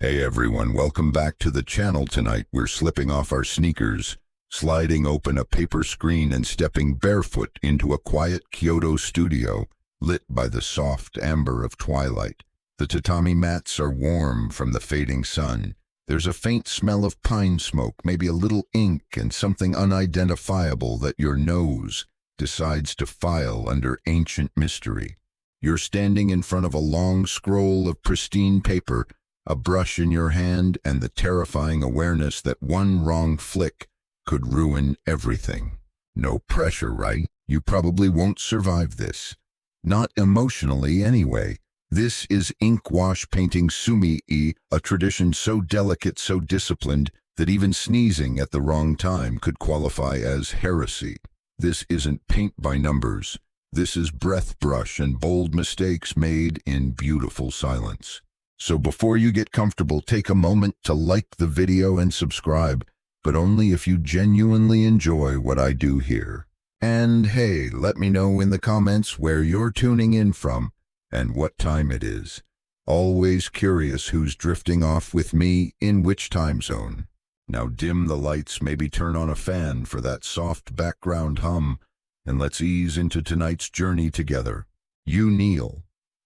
Hey everyone, welcome back to the channel. Tonight we're slipping off our sneakers, sliding open a paper screen and stepping barefoot into a quiet Kyoto studio, lit by the soft amber of twilight. The tatami mats are warm from the fading sun. There's a faint smell of pine smoke, maybe a little ink and something unidentifiable that your nose decides to file under ancient mystery. You're standing in front of a long scroll of pristine paper, a brush in your hand, and the terrifying awareness that one wrong flick could ruin everything. No pressure, right? You probably won't survive this. Not emotionally, anyway. This is ink wash painting sumi-e, a tradition so delicate, so disciplined, that even sneezing at the wrong time could qualify as heresy. This isn't paint by numbers. This is breath brush and bold mistakes made in beautiful silence. So before you get comfortable, take a moment to like the video and subscribe, but only if you genuinely enjoy what I do here. And hey, let me know in the comments where you're tuning in from and what time it is. Always curious who's drifting off with me in which time zone. Now dim the lights, maybe turn on a fan for that soft background hum, and let's ease into tonight's journey together. You kneel.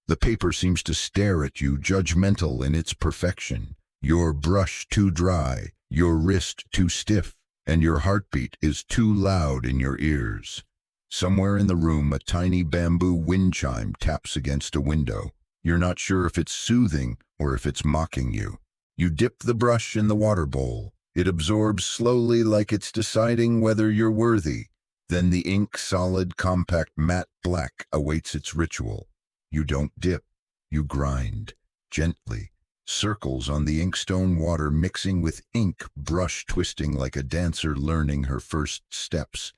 The paper seems to stare at you, judgmental in its perfection. Your brush too dry, your wrist too stiff, and your heartbeat is too loud in your ears. Somewhere in the room, a tiny bamboo wind chime taps against a window. You're not sure if it's soothing or if it's mocking you. You dip the brush in the water bowl. It absorbs slowly, like it's deciding whether you're worthy. Then the ink, solid, compact, matte black, awaits its ritual. You don't dip, you grind, gently, circles on the inkstone water mixing with ink, brush twisting like a dancer learning her first steps.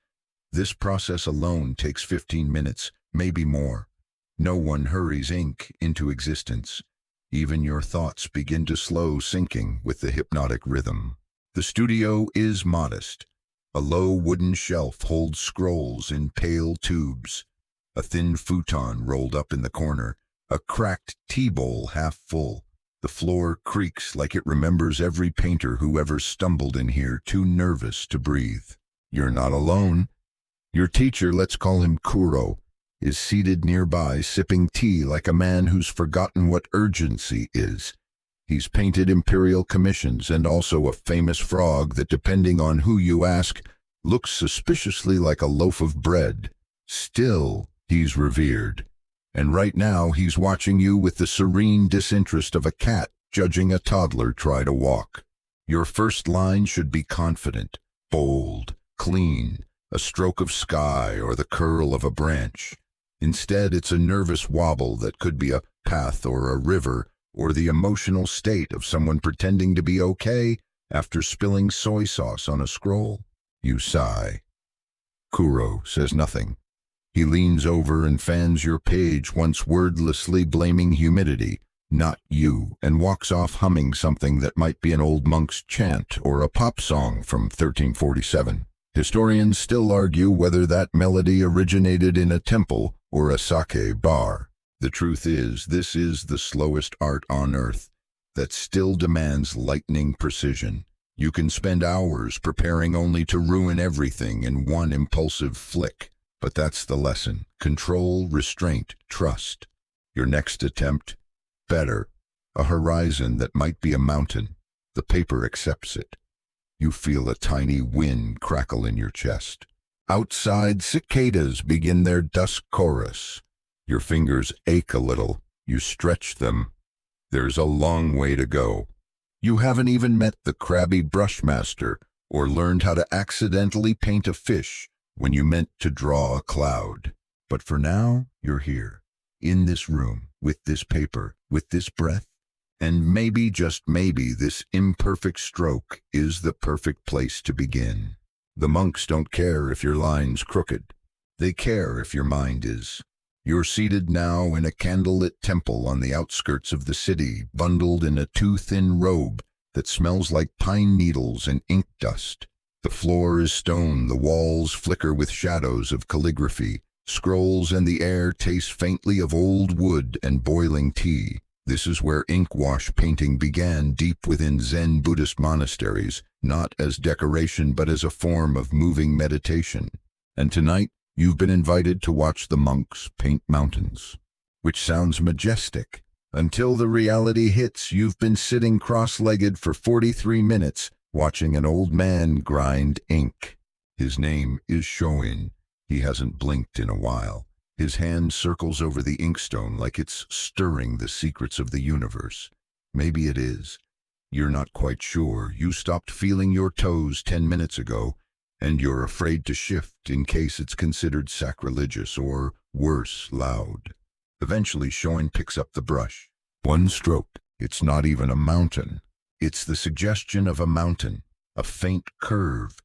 This process alone takes 15 minutes, maybe more. No one hurries ink into existence. Even your thoughts begin to slow sinking with the hypnotic rhythm. The studio is modest. A low wooden shelf holds scrolls in pale tubes. A thin futon rolled up in the corner, a cracked tea bowl half full. The floor creaks like it remembers every painter who ever stumbled in here, too nervous to breathe. You're not alone. Your teacher, let's call him Kuro, is seated nearby, sipping tea like a man who's forgotten what urgency is. He's painted imperial commissions and also a famous frog that, depending on who you ask, looks suspiciously like a loaf of bread. Still, he's revered. And right now he's watching you with the serene disinterest of a cat judging a toddler try to walk. Your first line should be confident, bold, clean, a stroke of sky or the curl of a branch. Instead, it's a nervous wobble that could be a path or a river or the emotional state of someone pretending to be okay after spilling soy sauce on a scroll. You sigh. Kuro says nothing. He leans over and fans your page, once wordlessly blaming humidity, not you, and walks off humming something that might be an old monk's chant or a pop song from 1347. Historians still argue whether that melody originated in a temple or a sake bar. The truth is, this is the slowest art on earth that still demands lightning precision. You can spend hours preparing only to ruin everything in one impulsive flick. But that's the lesson. Control, restraint, trust. Your next attempt, better. A horizon that might be a mountain. The paper accepts it. You feel a tiny wind crackle in your chest. Outside, cicadas begin their dusk chorus. Your fingers ache a little. You stretch them. There's a long way to go. You haven't even met the crabby brushmaster or learned how to accidentally paint a fish when you meant to draw a cloud. But for now, you're here, in this room, with this paper, with this breath, and maybe, just maybe, this imperfect stroke is the perfect place to begin. The monks don't care if your line's crooked. They care if your mind is. You're seated now in a candlelit temple on the outskirts of the city, bundled in a too-thin robe that smells like pine needles and ink dust. The floor is stone, the walls flicker with shadows of calligraphy, scrolls, and the air tastes faintly of old wood and boiling tea. This is where ink wash painting began, deep within Zen Buddhist monasteries, not as decoration but as a form of moving meditation. And tonight, you've been invited to watch the monks paint mountains. Which sounds majestic. Until the reality hits, you've been sitting cross-legged for 43 minutes, watching an old man grind ink. His name is Shoin. He hasn't blinked in a while. His hand circles over the inkstone like it's stirring the secrets of the universe. Maybe it is. You're not quite sure. You stopped feeling your toes 10 minutes ago, and you're afraid to shift in case it's considered sacrilegious or, worse, loud. Eventually, Shoin picks up the brush. One stroke. It's not even a mountain. It's the suggestion of a mountain, a faint curve,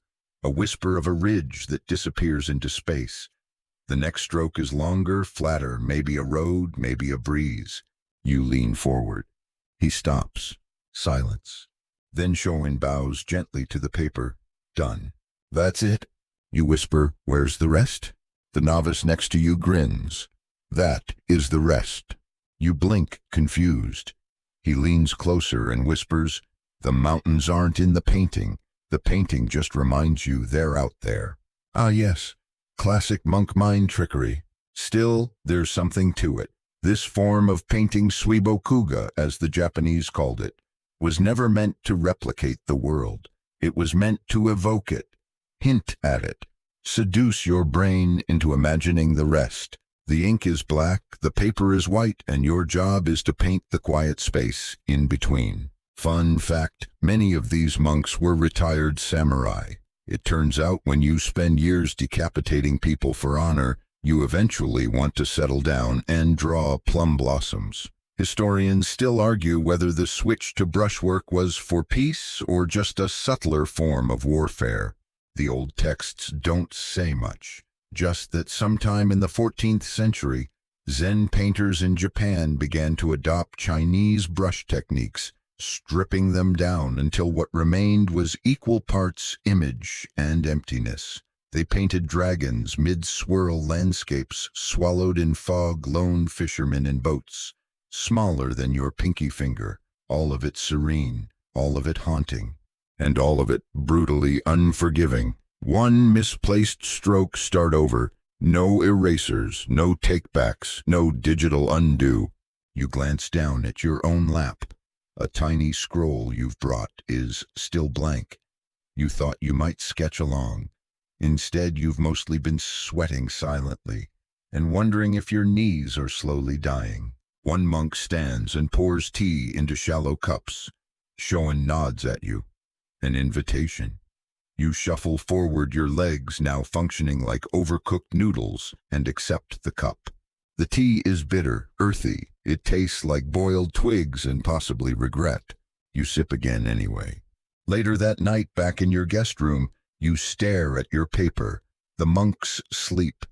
a whisper of a ridge that disappears into space. The next stroke is longer, flatter, maybe a road, maybe a breeze. You lean forward. He stops. Silence. Then Shoin bows gently to the paper. Done. That's it? You whisper, where's the rest? The novice next to you grins. That is the rest. You blink, confused. He leans closer and whispers, the mountains aren't in the painting. The painting just reminds you they're out there. Ah yes, classic monk mind trickery. Still, there's something to it. This form of painting, suibokuga, as the Japanese called it, was never meant to replicate the world. It was meant to evoke it, hint at it, seduce your brain into imagining the rest. The ink is black, the paper is white, and your job is to paint the quiet space in between. Fun fact, many of these monks were retired samurai. It turns out when you spend years decapitating people for honor, you eventually want to settle down and draw plum blossoms. Historians still argue whether the switch to brushwork was for peace or just a subtler form of warfare. The old texts don't say much, just that sometime in the 14th century, Zen painters in Japan began to adopt Chinese brush techniques, stripping them down until what remained was equal parts image and emptiness. They painted dragons, mid-swirl landscapes, swallowed in fog, lone fishermen in boats, smaller than your pinky finger, all of it serene, all of it haunting, and all of it brutally unforgiving. One misplaced stroke, start over. No erasers, no takebacks, no digital undo. You glance down at your own lap. A tiny scroll you've brought is still blank. You thought you might sketch along. Instead, you've mostly been sweating silently and wondering if your knees are slowly dying. One monk stands and pours tea into shallow cups. Shoin nods at you. An invitation. You shuffle forward, your legs now functioning like overcooked noodles, and accept the cup. The tea is bitter, earthy. It tastes like boiled twigs and possibly regret. You sip again anyway. Later that night, back in your guest room, you stare at your paper. The monks sleep.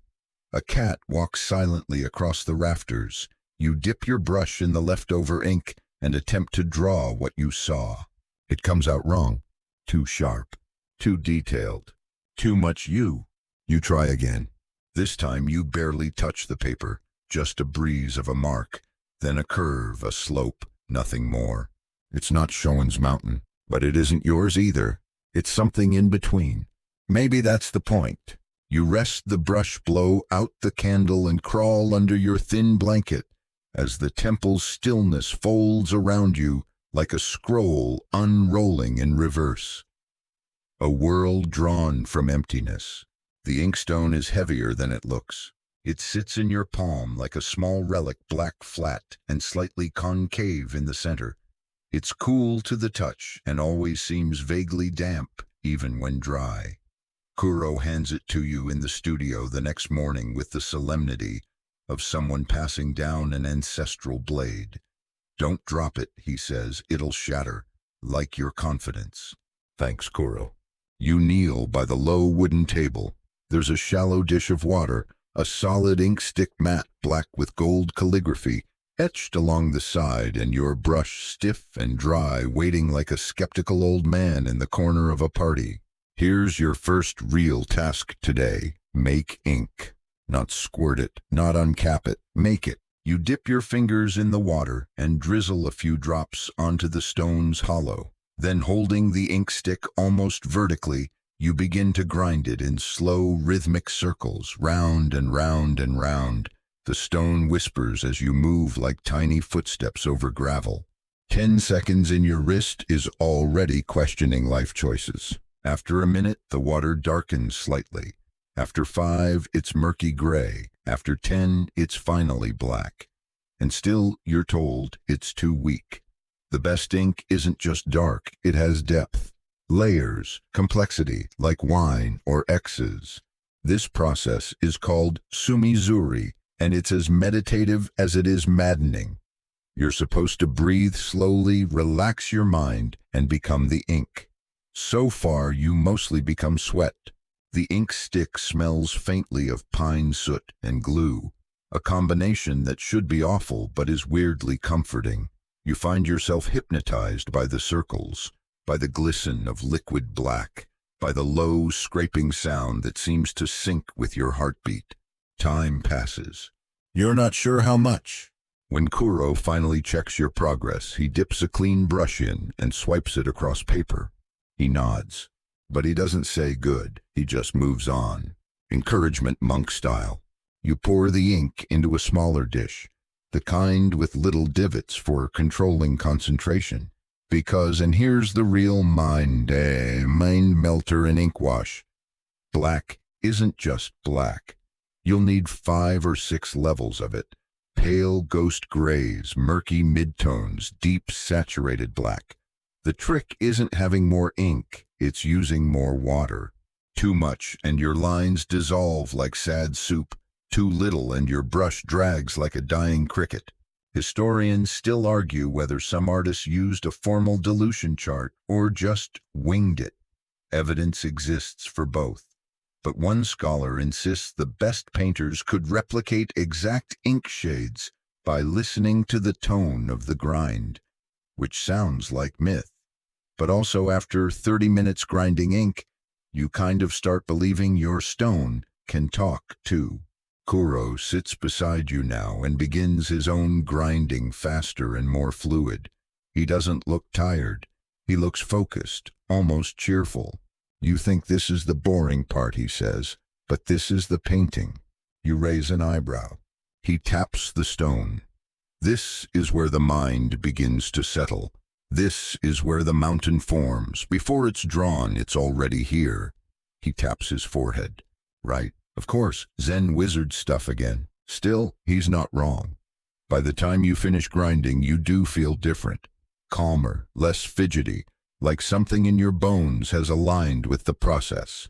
A cat walks silently across the rafters. You dip your brush in the leftover ink and attempt to draw what you saw. It comes out wrong. Too sharp. Too detailed. Too much you. You try again. This time you barely touch the paper. Just a breeze of a mark. Then a curve, a slope, nothing more. It's not Shoin's mountain, but it isn't yours either. It's something in between. Maybe that's the point. You rest the brush, blow out the candle, and crawl under your thin blanket as the temple's stillness folds around you like a scroll unrolling in reverse. A world drawn from emptiness. The inkstone is heavier than it looks. It sits in your palm like a small relic, black, flat, and slightly concave in the center. It's cool to the touch and always seems vaguely damp, even when dry. Kuro hands it to you in the studio the next morning with the solemnity of someone passing down an ancestral blade. Don't drop it, he says. It'll shatter, like your confidence. Thanks, Kuro. You kneel by the low wooden table. There's a shallow dish of water, a solid ink stick mat black with gold calligraphy etched along the side, and your brush stiff and dry, waiting like a skeptical old man in the corner of a party. Here's your first real task today. Make ink. Not squirt it, not uncap it. Make it. You dip your fingers in the water and drizzle a few drops onto the stone's hollow. Then, holding the ink stick almost vertically, you begin to grind it in slow, rhythmic circles, round and round and round. The stone whispers as you move like tiny footsteps over gravel. 10 seconds in your wrist is already questioning life choices. After a minute, the water darkens slightly. After 5, it's murky gray. After 10, it's finally black. And still, you're told it's too weak. The best ink isn't just dark, it has depth, layers, complexity, like wine or X's. This process is called sumizuri, and it's as meditative as it is maddening. You're supposed to breathe slowly, relax your mind, and become the ink. So far, you mostly become sweat. The ink stick smells faintly of pine soot and glue, a combination that should be awful but is weirdly comforting. You find yourself hypnotized by the circles, by the glisten of liquid black, by the low, scraping sound that seems to sync with your heartbeat. Time passes. You're not sure how much. When Kuro finally checks your progress, he dips a clean brush in and swipes it across paper. He nods, but he doesn't say good. He just moves on, encouragement monk style. You pour the ink into a smaller dish, the kind with little divots for controlling concentration. Because, and here's the real mind melter in ink wash. Black isn't just black. You'll need 5 or 6 levels of it. Pale ghost grays, murky midtones, deep saturated black. The trick isn't having more ink, it's using more water. Too much and your lines dissolve like sad soup. Too little and your brush drags like a dying cricket. Historians still argue whether some artists used a formal dilution chart or just winged it. Evidence exists for both. But one scholar insists the best painters could replicate exact ink shades by listening to the tone of the grind, which sounds like myth. But also after 30 minutes grinding ink, you kind of start believing your stone can talk too. Kuro sits beside you now and begins his own grinding faster and more fluid. He doesn't look tired. He looks focused, almost cheerful. You think this is the boring part, he says, but this is the painting. You raise an eyebrow. He taps the stone. This is where the mind begins to settle. This is where the mountain forms. Before it's drawn, it's already here. He taps his forehead. Right. Of course, Zen wizard stuff again. Still, he's not wrong. By the time you finish grinding, you do feel different. Calmer, less fidgety, like something in your bones has aligned with the process.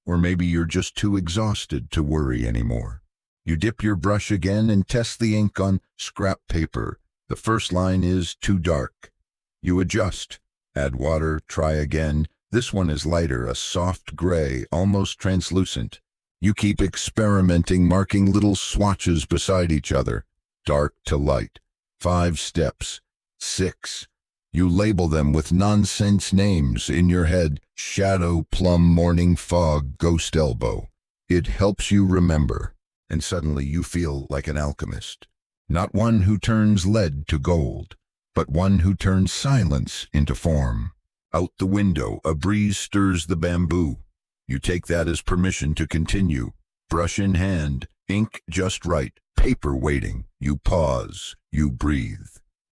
Or maybe you're just too exhausted to worry anymore. You dip your brush again and test the ink on scrap paper. The first line is too dark. You adjust. Add water, try again. This one is lighter, a soft gray, almost translucent. You keep experimenting, marking little swatches beside each other. Dark to light. 5 steps. 6. You label them with nonsense names in your head. Shadow, plum, morning fog, ghost elbow. It helps you remember. And suddenly you feel like an alchemist. Not one who turns lead to gold, but one who turns silence into form. Out the window, a breeze stirs the bamboo. You take that as permission to continue. Brush in hand, ink just right, paper waiting. You pause, you breathe.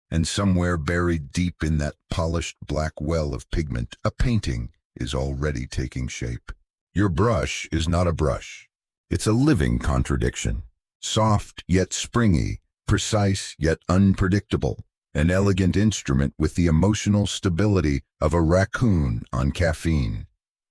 And somewhere buried deep in that polished black well of pigment, a painting is already taking shape. Your brush is not a brush. It's a living contradiction. Soft yet springy, precise yet unpredictable. An elegant instrument with the emotional stability of a raccoon on caffeine.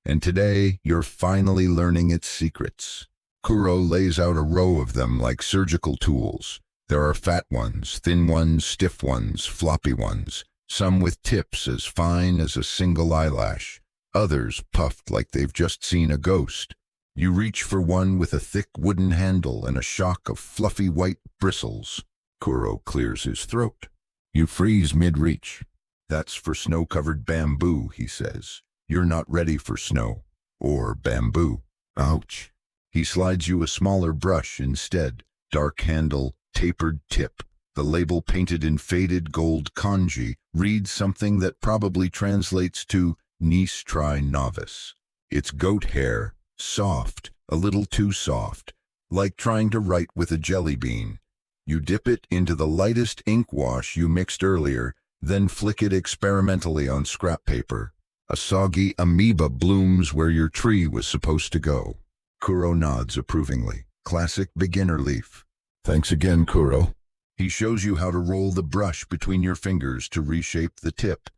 And today, you're finally learning its secrets. Kuro lays out a row of them like surgical tools. There are fat ones, thin ones, stiff ones, floppy ones, some with tips as fine as a single eyelash, others puffed like they've just seen a ghost. You reach for one with a thick wooden handle and a shock of fluffy white bristles. Kuro clears his throat. You freeze mid-reach. That's for snow-covered bamboo, he says. You're not ready for snow. Or bamboo. Ouch. He slides you a smaller brush instead. Dark handle, tapered tip. The label, painted in faded gold kanji, reads something that probably translates to "Nice try novice." It's goat hair, soft, a little too soft, like trying to write with a jelly bean. You dip it into the lightest ink wash you mixed earlier, then flick it experimentally on scrap paper. A soggy amoeba blooms where your tree was supposed to go. Kuro nods approvingly. Classic beginner leaf. Thanks again, Kuro. He shows you how to roll the brush between your fingers to reshape the tip,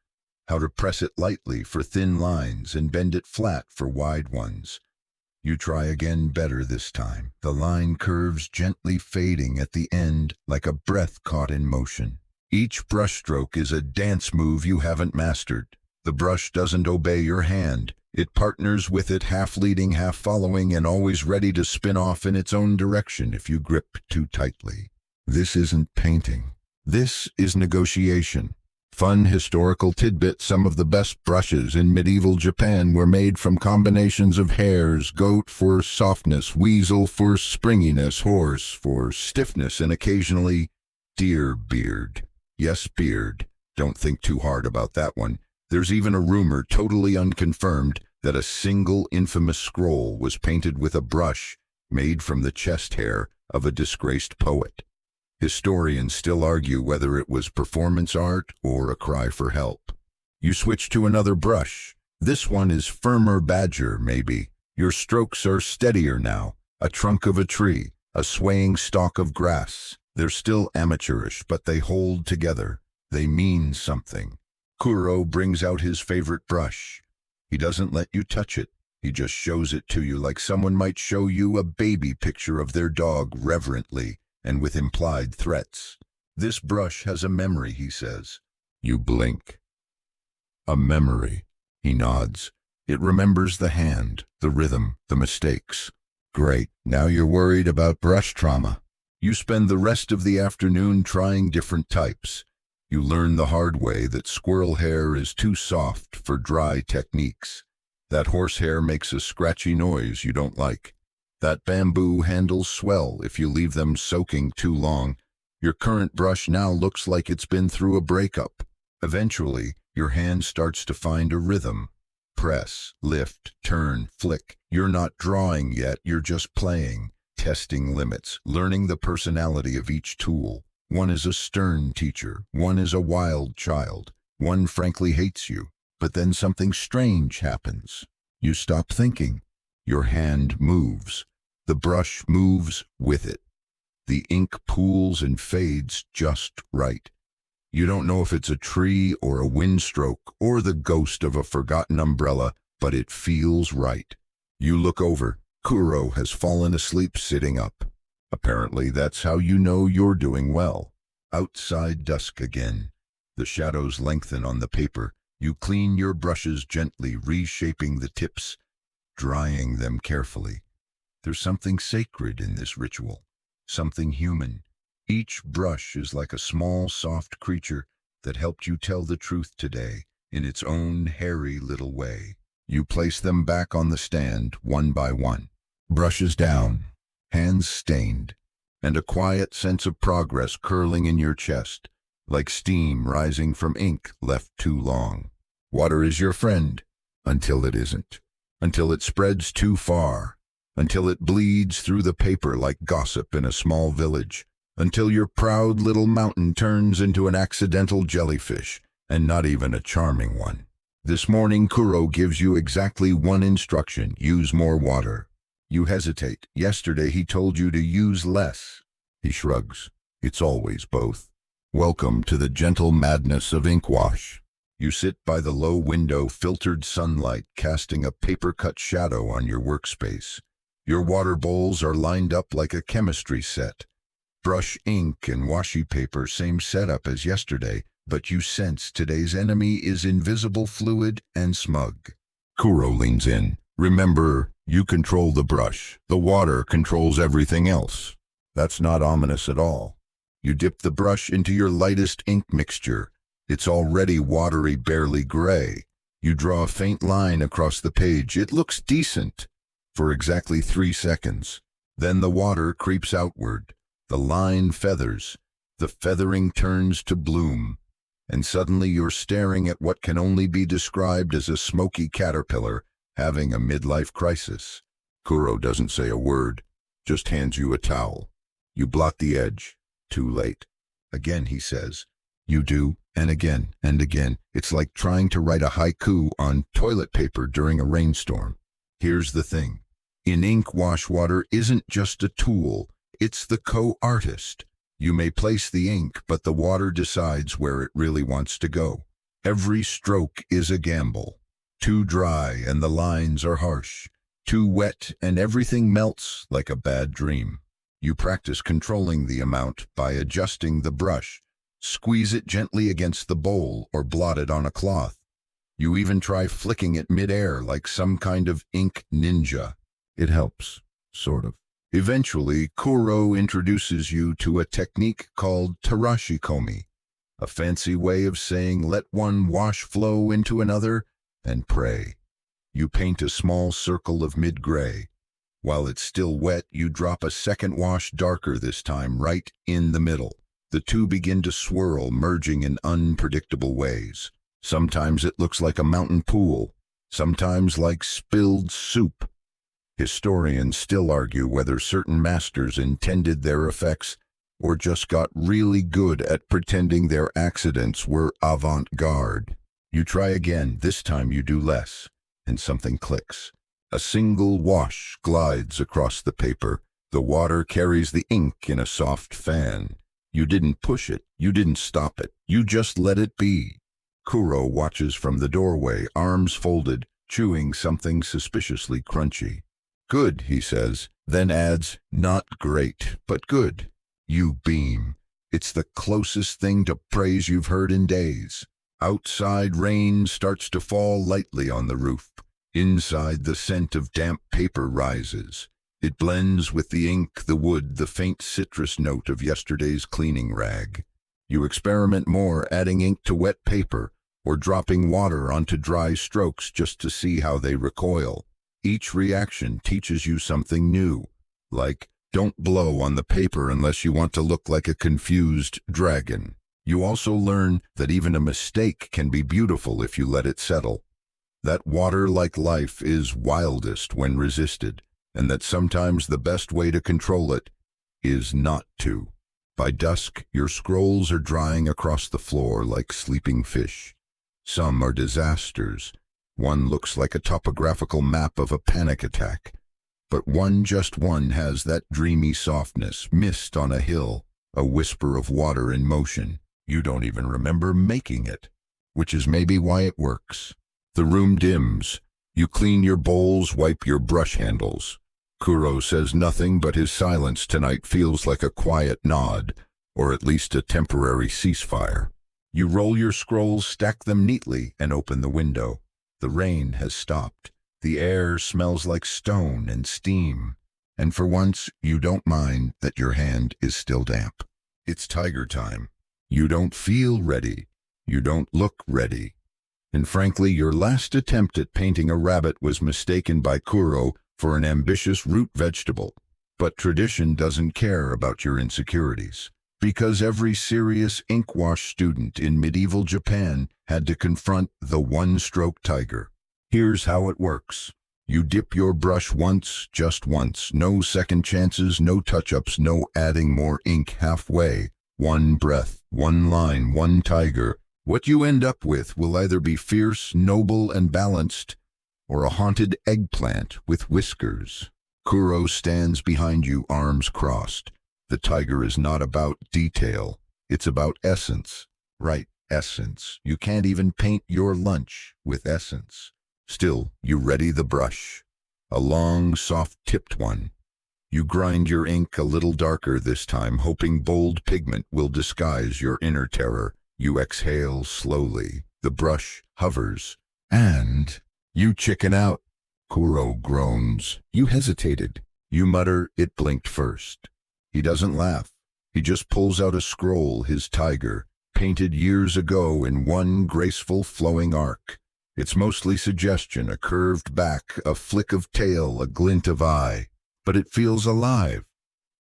how to press it lightly for thin lines and bend it flat for wide ones. You try again, better this time. The line curves, gently fading at the end like a breath caught in motion. Each brushstroke is a dance move you haven't mastered. The brush doesn't obey your hand. It partners with it, half leading, half following, and always ready to spin off in its own direction if you grip too tightly. This isn't painting. This is negotiation. Fun historical tidbit: some of the best brushes in medieval Japan were made from combinations of hairs: goat for softness, weasel for springiness, horse for stiffness, and occasionally deer beard. Yes, beard. Don't think too hard about that one. There's even a rumor, totally unconfirmed, that a single infamous scroll was painted with a brush made from the chest hair of a disgraced poet. Historians still argue whether it was performance art or a cry for help. You switch to another brush. This one is firmer, badger, maybe. Your strokes are steadier now. A trunk of a tree, a swaying stalk of grass. They're still amateurish, but they hold together. They mean something. Kuro brings out his favorite brush. He doesn't let you touch it. He just shows it to you like someone might show you a baby picture of their dog, reverently and with implied threats. This brush has a memory, he says. You blink. A memory. He nods. It remembers the hand, the rhythm, the mistakes. Great. Now you're worried about brush trauma. You spend the rest of the afternoon trying different types. You learn the hard way that squirrel hair is too soft for dry techniques. That horsehair makes a scratchy noise you don't like. That bamboo handles swell if you leave them soaking too long. Your current brush now looks like it's been through a breakup. Eventually, your hand starts to find a rhythm. Press, lift, turn, flick. You're not drawing yet, you're just playing, testing limits, learning the personality of each tool. One is a stern teacher, one is a wild child, one frankly hates you. But then something strange happens. You stop thinking. Your hand moves. The brush moves with it. The ink pools and fades just right. You don't know if it's a tree or a windstroke or the ghost of a forgotten umbrella, but it feels right. You look over. Kuro has fallen asleep sitting up. Apparently that's how you know you're doing well. Outside, dusk again. The shadows lengthen on the paper. You clean your brushes gently, reshaping the tips, drying them carefully. There's something sacred in this ritual, something human. Each brush is like a small, soft creature that helped you tell the truth today in its own hairy little way. You place them back on the stand, one by one. Brushes down, hands stained, and a quiet sense of progress curling in your chest, like steam rising from ink left too long. Water is your friend, until it isn't. Until it spreads too far. Until it bleeds through the paper like gossip in a small village. Until your proud little mountain turns into an accidental jellyfish, and not even a charming one. This morning Kuro gives you exactly one instruction: use more water. You hesitate. Yesterday he told you to use less. He shrugs. It's always both. Welcome to the gentle madness of ink wash. You sit by the low window, filtered sunlight casting a paper-cut shadow on your workspace. Your water bowls are lined up like a chemistry set. Brush, ink, and washi paper, same setup as yesterday, but you sense today's enemy is invisible, fluid, and smug. Kuro leans in. Remember, you control the brush. The water controls everything else. That's not ominous at all. You dip the brush into your lightest ink mixture. It's already watery, barely gray. You draw a faint line across the page. It looks decent for exactly 3 seconds. Then the water creeps outward. The line feathers. The feathering turns to bloom. And suddenly you're staring at what can only be described as a smoky caterpillar having a midlife crisis. Kuro doesn't say a word, just hands you a towel. You blot the edge. Too late. Again, he says. You do, and again, and again. It's like trying to write a haiku on toilet paper during a rainstorm. Here's the thing. In ink, wash water isn't just a tool, it's the co-artist. You may place the ink, but the water decides where it really wants to go. Every stroke is a gamble. Too dry and the lines are harsh. Too wet and everything melts like a bad dream. You practice controlling the amount by adjusting the brush. Squeeze it gently against the bowl or blot it on a cloth. You even try flicking it mid-air like some kind of ink ninja. It helps, sort of. Eventually, Kuro introduces you to a technique called tarashikomi, a fancy way of saying let one wash flow into another and pray. You paint a small circle of mid-gray. While it's still wet, you drop a second wash darker this time, right in the middle. The two begin to swirl, merging in unpredictable ways. Sometimes it looks like a mountain pool, sometimes like spilled soup. Historians still argue whether certain masters intended their effects or just got really good at pretending their accidents were avant-garde. You try again, this time you do less, and something clicks. A single wash glides across the paper. The water carries the ink in a soft fan. You didn't push it, you didn't stop it, you just let it be. Kuro watches from the doorway, arms folded, chewing something suspiciously crunchy. Good, he says, then adds, not great, but good. You beam. It's the closest thing to praise you've heard in days. Outside, rain starts to fall lightly on the roof. Inside, the scent of damp paper rises. It blends with the ink, the wood, the faint citrus note of yesterday's cleaning rag. You experiment more, adding ink to wet paper or dropping water onto dry strokes just to see how they recoil. Each reaction teaches you something new, like don't blow on the paper unless you want to look like a confused dragon. You also learn that even a mistake can be beautiful if you let it settle. That water, like life, is wildest when resisted, and that sometimes the best way to control it is not to. By dusk, your scrolls are drying across the floor like sleeping fish. Some are disasters. One looks like a topographical map of a panic attack. But just one has that dreamy softness, mist on a hill, a whisper of water in motion. You don't even remember making it, which is maybe why it works. The room dims. You clean your bowls, wipe your brush handles. Kuro says nothing, but his silence tonight feels like a quiet nod, or at least a temporary ceasefire. You roll your scrolls, stack them neatly, and open the window. The rain has stopped. The air smells like stone and steam, and for once you don't mind that your hand is still damp. It's tiger time. You don't feel ready. You don't look ready. And frankly, your last attempt at painting a rabbit was mistaken by Kuro for an ambitious root vegetable. But tradition doesn't care about your insecurities, because every serious inkwash student in medieval Japan had to confront the one-stroke tiger. Here's how it works. You dip your brush once, just once. No second chances, no touch-ups, no adding more ink halfway. One breath, one line, one tiger. What you end up with will either be fierce, noble, and balanced, or a haunted eggplant with whiskers. Kuro stands behind you, arms crossed. The tiger is not about detail. It's about essence. Right, essence. You can't even paint your lunch with essence. Still, you ready the brush. A long, soft-tipped one. You grind your ink a little darker this time, hoping bold pigment will disguise your inner terror. You exhale slowly. The brush hovers. And you chicken out. Kuro groans. You hesitated. You mutter, it blinked first. He doesn't laugh. He just pulls out a scroll, his tiger, painted years ago in one graceful flowing arc. It's mostly suggestion, a curved back, a flick of tail, a glint of eye. But it feels alive.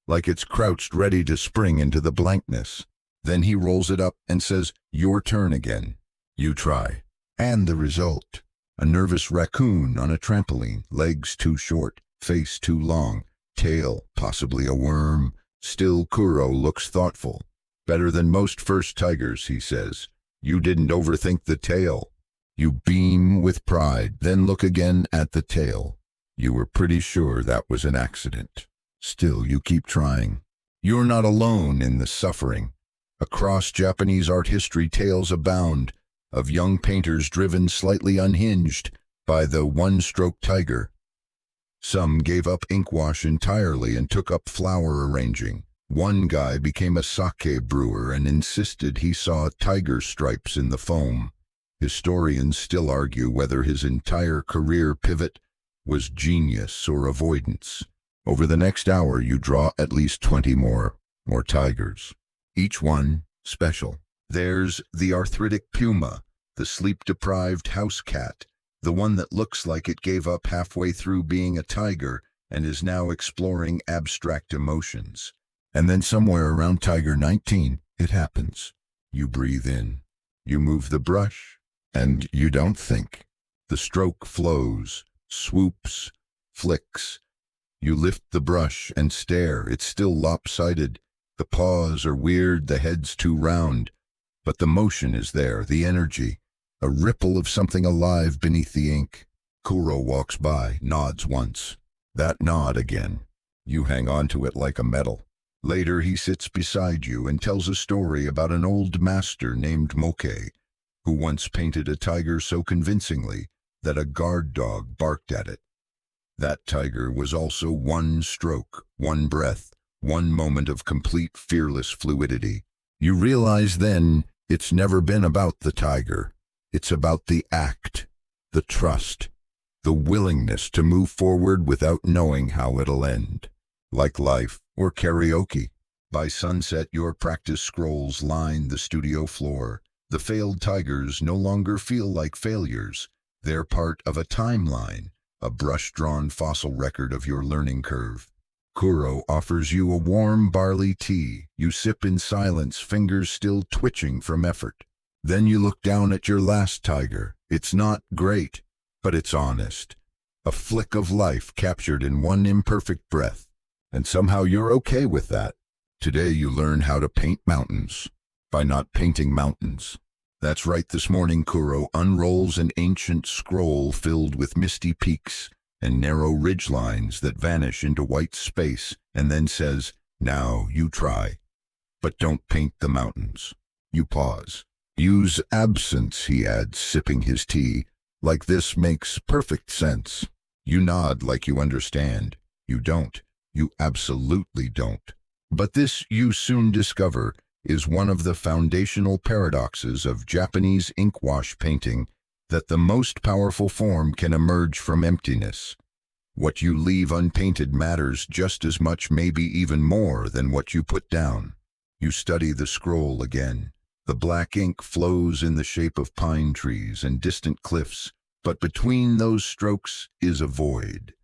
like it's crouched ready to spring into the blankness. Then he rolls it up and says, "Your turn again." You try. And the result: a nervous raccoon on a trampoline, legs too short, face too long, tail possibly a worm. Still Kuro looks thoughtful. "Better than most first tigers," he says. "You didn't overthink the tail." You beam with pride, then look again at the tail. You were pretty sure that was an accident. Still, you keep trying. You're not alone in the suffering. Across Japanese art history, tales abound of young painters driven slightly unhinged by the one-stroke tiger. Some gave up inkwash entirely and took up flower arranging. One guy became a sake brewer and insisted he saw tiger stripes in the foam. Historians still argue whether his entire career pivot was genius or avoidance. Over the next hour, you draw at least 20 more tigers. Each one special. There's the arthritic puma, the sleep-deprived house cat, the one that looks like it gave up halfway through being a tiger and is now exploring abstract emotions. And then somewhere around tiger 19, it happens. You breathe in. You move the brush, and you don't think. The stroke flows, swoops, flicks. You lift the brush and stare. It's still lopsided. The paws are weird, the head's too round. But the motion is there, the energy. A ripple of something alive beneath the ink. Kuro walks by, nods once. That nod again. You hang on to it like a medal. Later he sits beside you and tells a story about an old master named Moke, who once painted a tiger so convincingly that a guard dog barked at it. That tiger was also one stroke, one breath, one moment of complete fearless fluidity. You realize then it's never been about the tiger. It's about the act, the trust, the willingness to move forward without knowing how it'll end. Like life or karaoke. By sunset, your practice scrolls line the studio floor. The failed tigers no longer feel like failures. They're part of a timeline, a brush-drawn fossil record of your learning curve. Kuro offers you a warm barley tea. You sip in silence, fingers still twitching from effort. Then you look down at your last tiger. It's not great, but it's honest. A flick of life captured in one imperfect breath. And somehow you're okay with that. Today you learn how to paint mountains by not painting mountains. That's right, this morning Kuro unrolls an ancient scroll filled with misty peaks and narrow ridgelines that vanish into white space, and then says, "Now you try. But don't paint the mountains." You pause. "Use absence," he adds, sipping his tea. "Like this makes perfect sense." You nod like you understand. You don't. You absolutely don't. But this, you soon discover, is one of the foundational paradoxes of Japanese inkwash painting, that the most powerful form can emerge from emptiness. What you leave unpainted matters just as much, maybe even more, than what you put down. You study the scroll again. The black ink flows in the shape of pine trees and distant cliffs, but between those strokes is a void.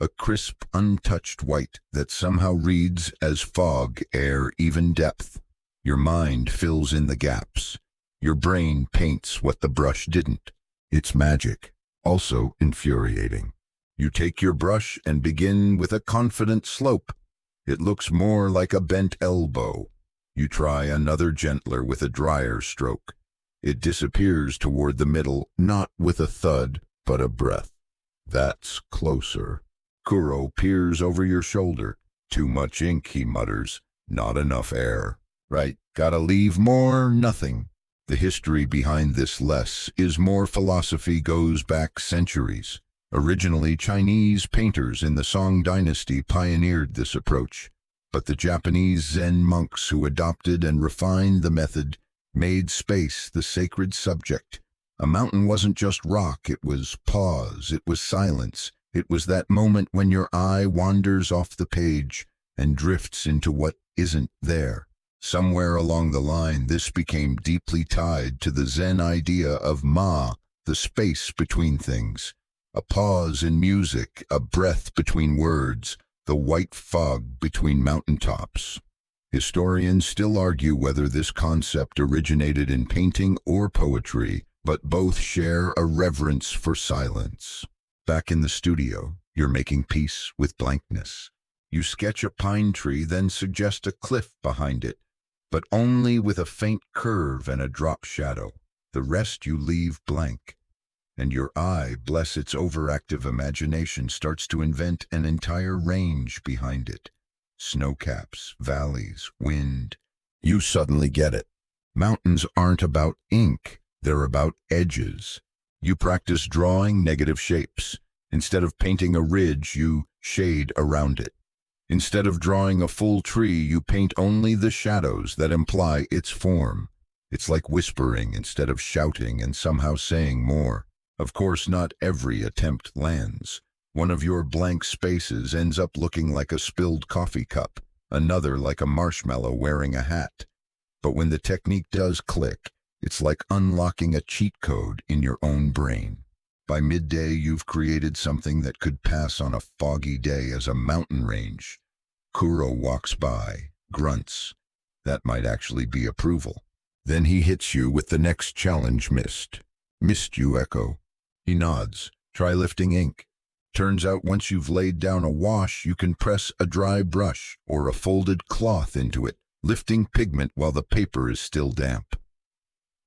A crisp, untouched white that somehow reads as fog, air, even depth. Your mind fills in the gaps. Your brain paints what the brush didn't. It's magic, also infuriating. You take your brush and begin with a confident slope. It looks more like a bent elbow. You try another gentler with a drier stroke. It disappears toward the middle, not with a thud, but a breath. That's closer. Kuro peers over your shoulder. "Too much ink," he mutters. "Not enough air." "Right, gotta leave more, nothing." The history behind this less is more. Philosophy goes back centuries. Originally, Chinese painters in the Song dynasty pioneered this approach, but the Japanese Zen monks who adopted and refined the method made space the sacred subject. A mountain wasn't just rock, it was pause, it was silence. It was that moment when your eye wanders off the page and drifts into what isn't there. Somewhere along the line, this became deeply tied to the Zen idea of ma, the space between things. A pause in music, a breath between words, the white fog between mountaintops. Historians still argue whether this concept originated in painting or poetry, but both share a reverence for silence. Back in the studio, you're making peace with blankness. You sketch a pine tree, then suggest a cliff behind it, but only with a faint curve and a drop shadow. The rest you leave blank. And your eye, bless its overactive imagination, starts to invent an entire range behind it. Snowcaps, valleys, wind. You suddenly get it. Mountains aren't about ink, they're about edges. You practice drawing negative shapes. Instead of painting a ridge, you shade around it. Instead of drawing a full tree, you paint only the shadows that imply its form. It's like whispering instead of shouting and somehow saying more. Of course, not every attempt lands. One of your blank spaces ends up looking like a spilled coffee cup, another like a marshmallow wearing a hat. But when the technique does click, it's like unlocking a cheat code in your own brain. By midday, you've created something that could pass on a foggy day as a mountain range. Kuro walks by, grunts. That might actually be approval. Then he hits you with the next challenge. Missed, you echo. He nods. Try lifting ink. Turns out once you've laid down a wash, you can press a dry brush or a folded cloth into it, lifting pigment while the paper is still damp.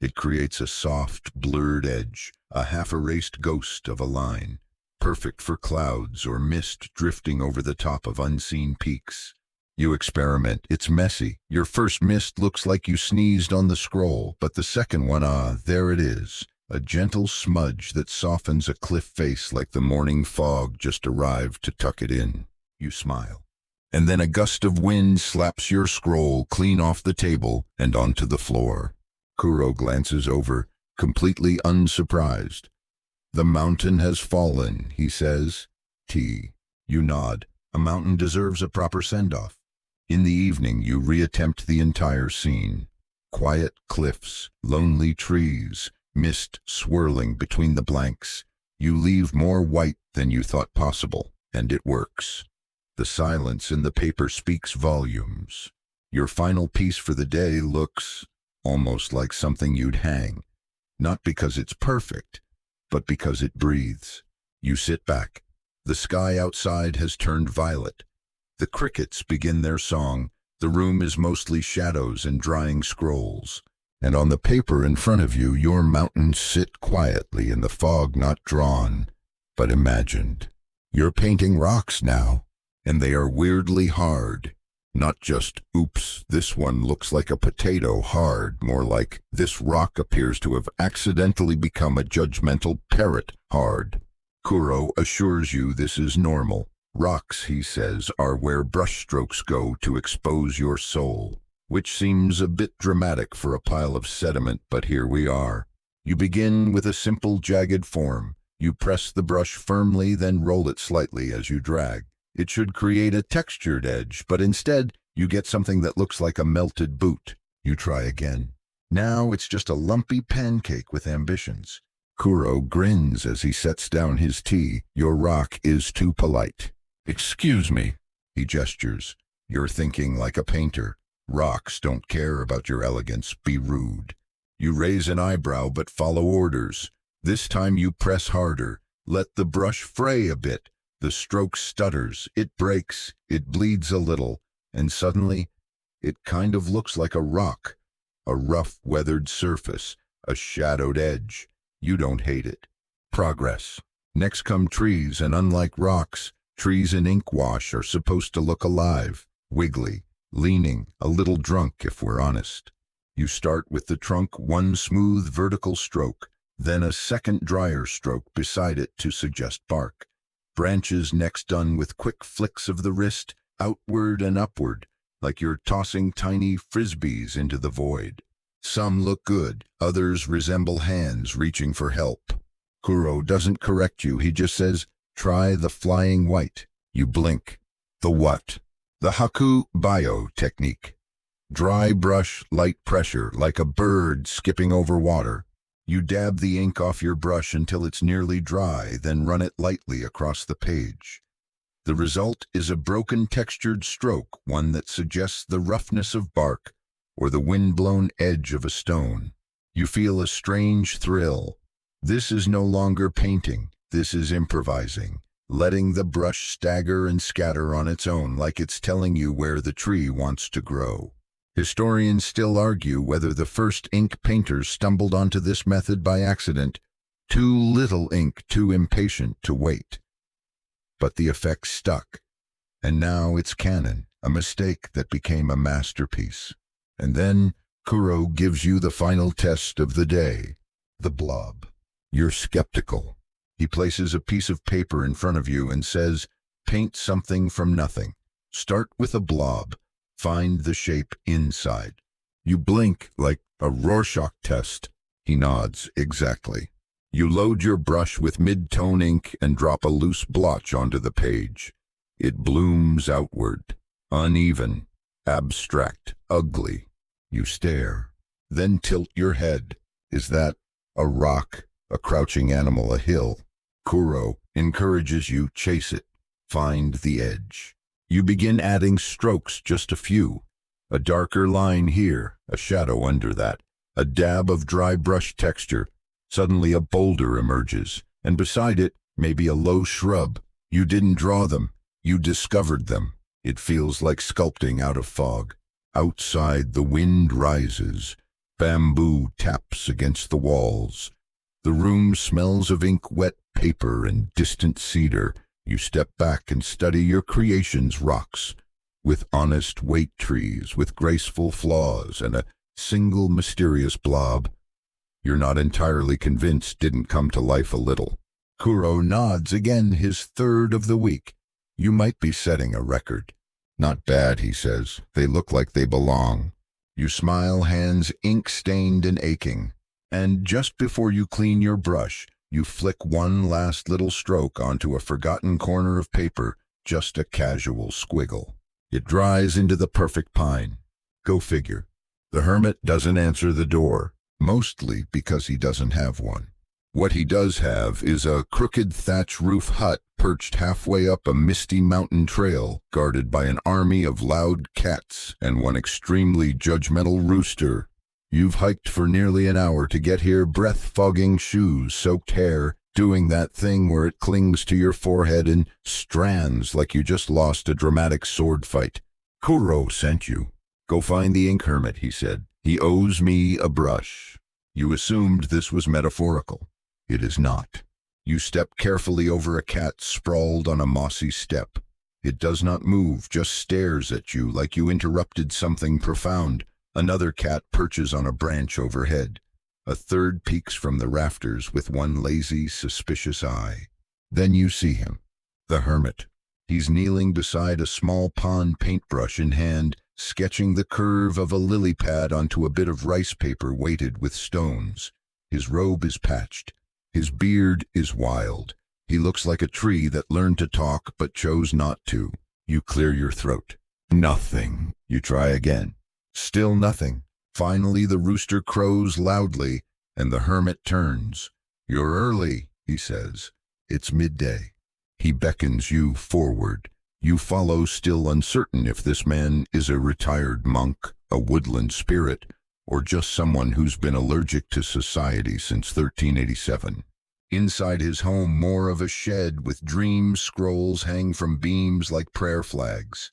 It creates a soft, blurred edge, a half-erased ghost of a line, perfect for clouds or mist drifting over the top of unseen peaks. You experiment. It's messy. Your first mist looks like you sneezed on the scroll, but the second one, there it is. A gentle smudge that softens a cliff face like the morning fog just arrived to tuck it in. You smile. And then a gust of wind slaps your scroll clean off the table and onto the floor. Kuro glances over, completely unsurprised. The mountain has fallen, he says. You nod. A mountain deserves a proper send-off. In the evening, you reattempt the entire scene. Quiet cliffs, lonely trees, mist swirling between the blanks. You leave more white than you thought possible, and it works. The silence in the paper speaks volumes. Your final piece for the day looks almost like something you'd hang, not because it's perfect, but because it breathes. You sit back. The sky outside has turned violet. The crickets begin their song. The room is mostly shadows and drying scrolls. And on the paper in front of you, your mountains sit quietly in the fog, not drawn, but imagined. You're painting rocks now, and they are weirdly hard. Not just, oops, this one looks like a potato hard, more like, this rock appears to have accidentally become a judgmental parrot hard. Kuro assures you this is normal. Rocks, he says, are where brushstrokes go to expose your soul. Which seems a bit dramatic for a pile of sediment, but here we are. You begin with a simple jagged form. You press the brush firmly, then roll it slightly as you drag. It should create a textured edge, but instead, you get something that looks like a melted boot. You try again. Now it's just a lumpy pancake with ambitions. Kuro grins as he sets down his tea. Your rock is too polite. Excuse me, he gestures. You're thinking like a painter. Rocks don't care about your elegance. Be rude. You raise an eyebrow but follow orders. This time you press harder. Let the brush fray a bit. The stroke stutters. It breaks. It bleeds a little. And suddenly, it kind of looks like a rock. A rough, weathered surface. A shadowed edge. You don't hate it. Progress. Next come trees, and unlike rocks, trees in ink wash are supposed to look alive, wiggly, leaning, a little drunk if we're honest. You start with the trunk, one smooth vertical stroke, then a second drier stroke beside it to suggest bark. Branches next done with quick flicks of the wrist, outward and upward, like you're tossing tiny frisbees into the void. Some look good, others resemble hands reaching for help. Kuro doesn't correct you, he just says, try the flying white. You blink. The what? The Haku Bio technique. Dry brush, light pressure, like a bird skipping over water. You dab the ink off your brush until it's nearly dry, then run it lightly across the page. The result is a broken textured stroke, one that suggests the roughness of bark or the wind-blown edge of a stone. You feel a strange thrill. This is no longer painting, this is improvising, letting the brush stagger and scatter on its own like it's telling you where the tree wants to grow. Historians still argue whether the first ink painters stumbled onto this method by accident, too little ink, too impatient to wait. But the effect stuck, and now it's canon, a mistake that became a masterpiece. And then Kuro gives you the final test of the day, the blob. You're skeptical. He places a piece of paper in front of you and says, paint something from nothing. Start with a blob. Find the shape inside. You blink like a Rorschach test. He nods, exactly. You load your brush with mid-tone ink and drop a loose blotch onto the page. It blooms outward, uneven, abstract, ugly. You stare, then tilt your head. Is that a rock, a crouching animal, a hill? Kuro encourages you, chase it, find the edge. You begin adding strokes, just a few. A darker line here, a shadow under that, a dab of dry brush texture. Suddenly a boulder emerges, and beside it, maybe a low shrub. You didn't draw them, you discovered them. It feels like sculpting out of fog. Outside, the wind rises. Bamboo taps against the walls. The room smells of ink-wet paper and distant cedar. You step back and study your creation's rocks, with honest weight trees, with graceful flaws, and a single mysterious blob. You're not entirely convinced didn't come to life a little. Kuro nods again, his third of the week. You might be setting a record. Not bad, he says. They look like they belong. You smile, hands ink-stained and aching. And just before you clean your brush, you flick one last little stroke onto a forgotten corner of paper, just a casual squiggle. It dries into the perfect pine. Go figure. The hermit doesn't answer the door. Mostly because he doesn't have one. What he does have is a crooked thatch roof hut perched halfway up a misty mountain trail, guarded by an army of loud cats and one extremely judgmental rooster. You've hiked for nearly an hour to get here, breath-fogging shoes, soaked hair, doing that thing where it clings to your forehead in strands like you just lost a dramatic sword fight. Kuro sent you. Go find the ink hermit, he said. He owes me a brush. You assumed this was metaphorical. It is not. You step carefully over a cat sprawled on a mossy step. It does not move, just stares at you like you interrupted something profound. Another cat perches on a branch overhead. A third peeks from the rafters with one lazy, suspicious eye. Then you see him, the hermit. He's kneeling beside a small pond, paintbrush in hand, sketching the curve of a lily pad onto a bit of rice paper weighted with stones. His robe is patched. His beard is wild. He looks like a tree that learned to talk but chose not to. You clear your throat. Nothing. You try again. Still nothing. Finally the rooster crows loudly, and the hermit turns. You're early, he says. It's midday. He beckons you forward. You follow, still uncertain if this man is a retired monk, a woodland spirit, or just someone who's been allergic to society since 1387. Inside his home, more of a shed with dream scrolls hang from beams like prayer flags.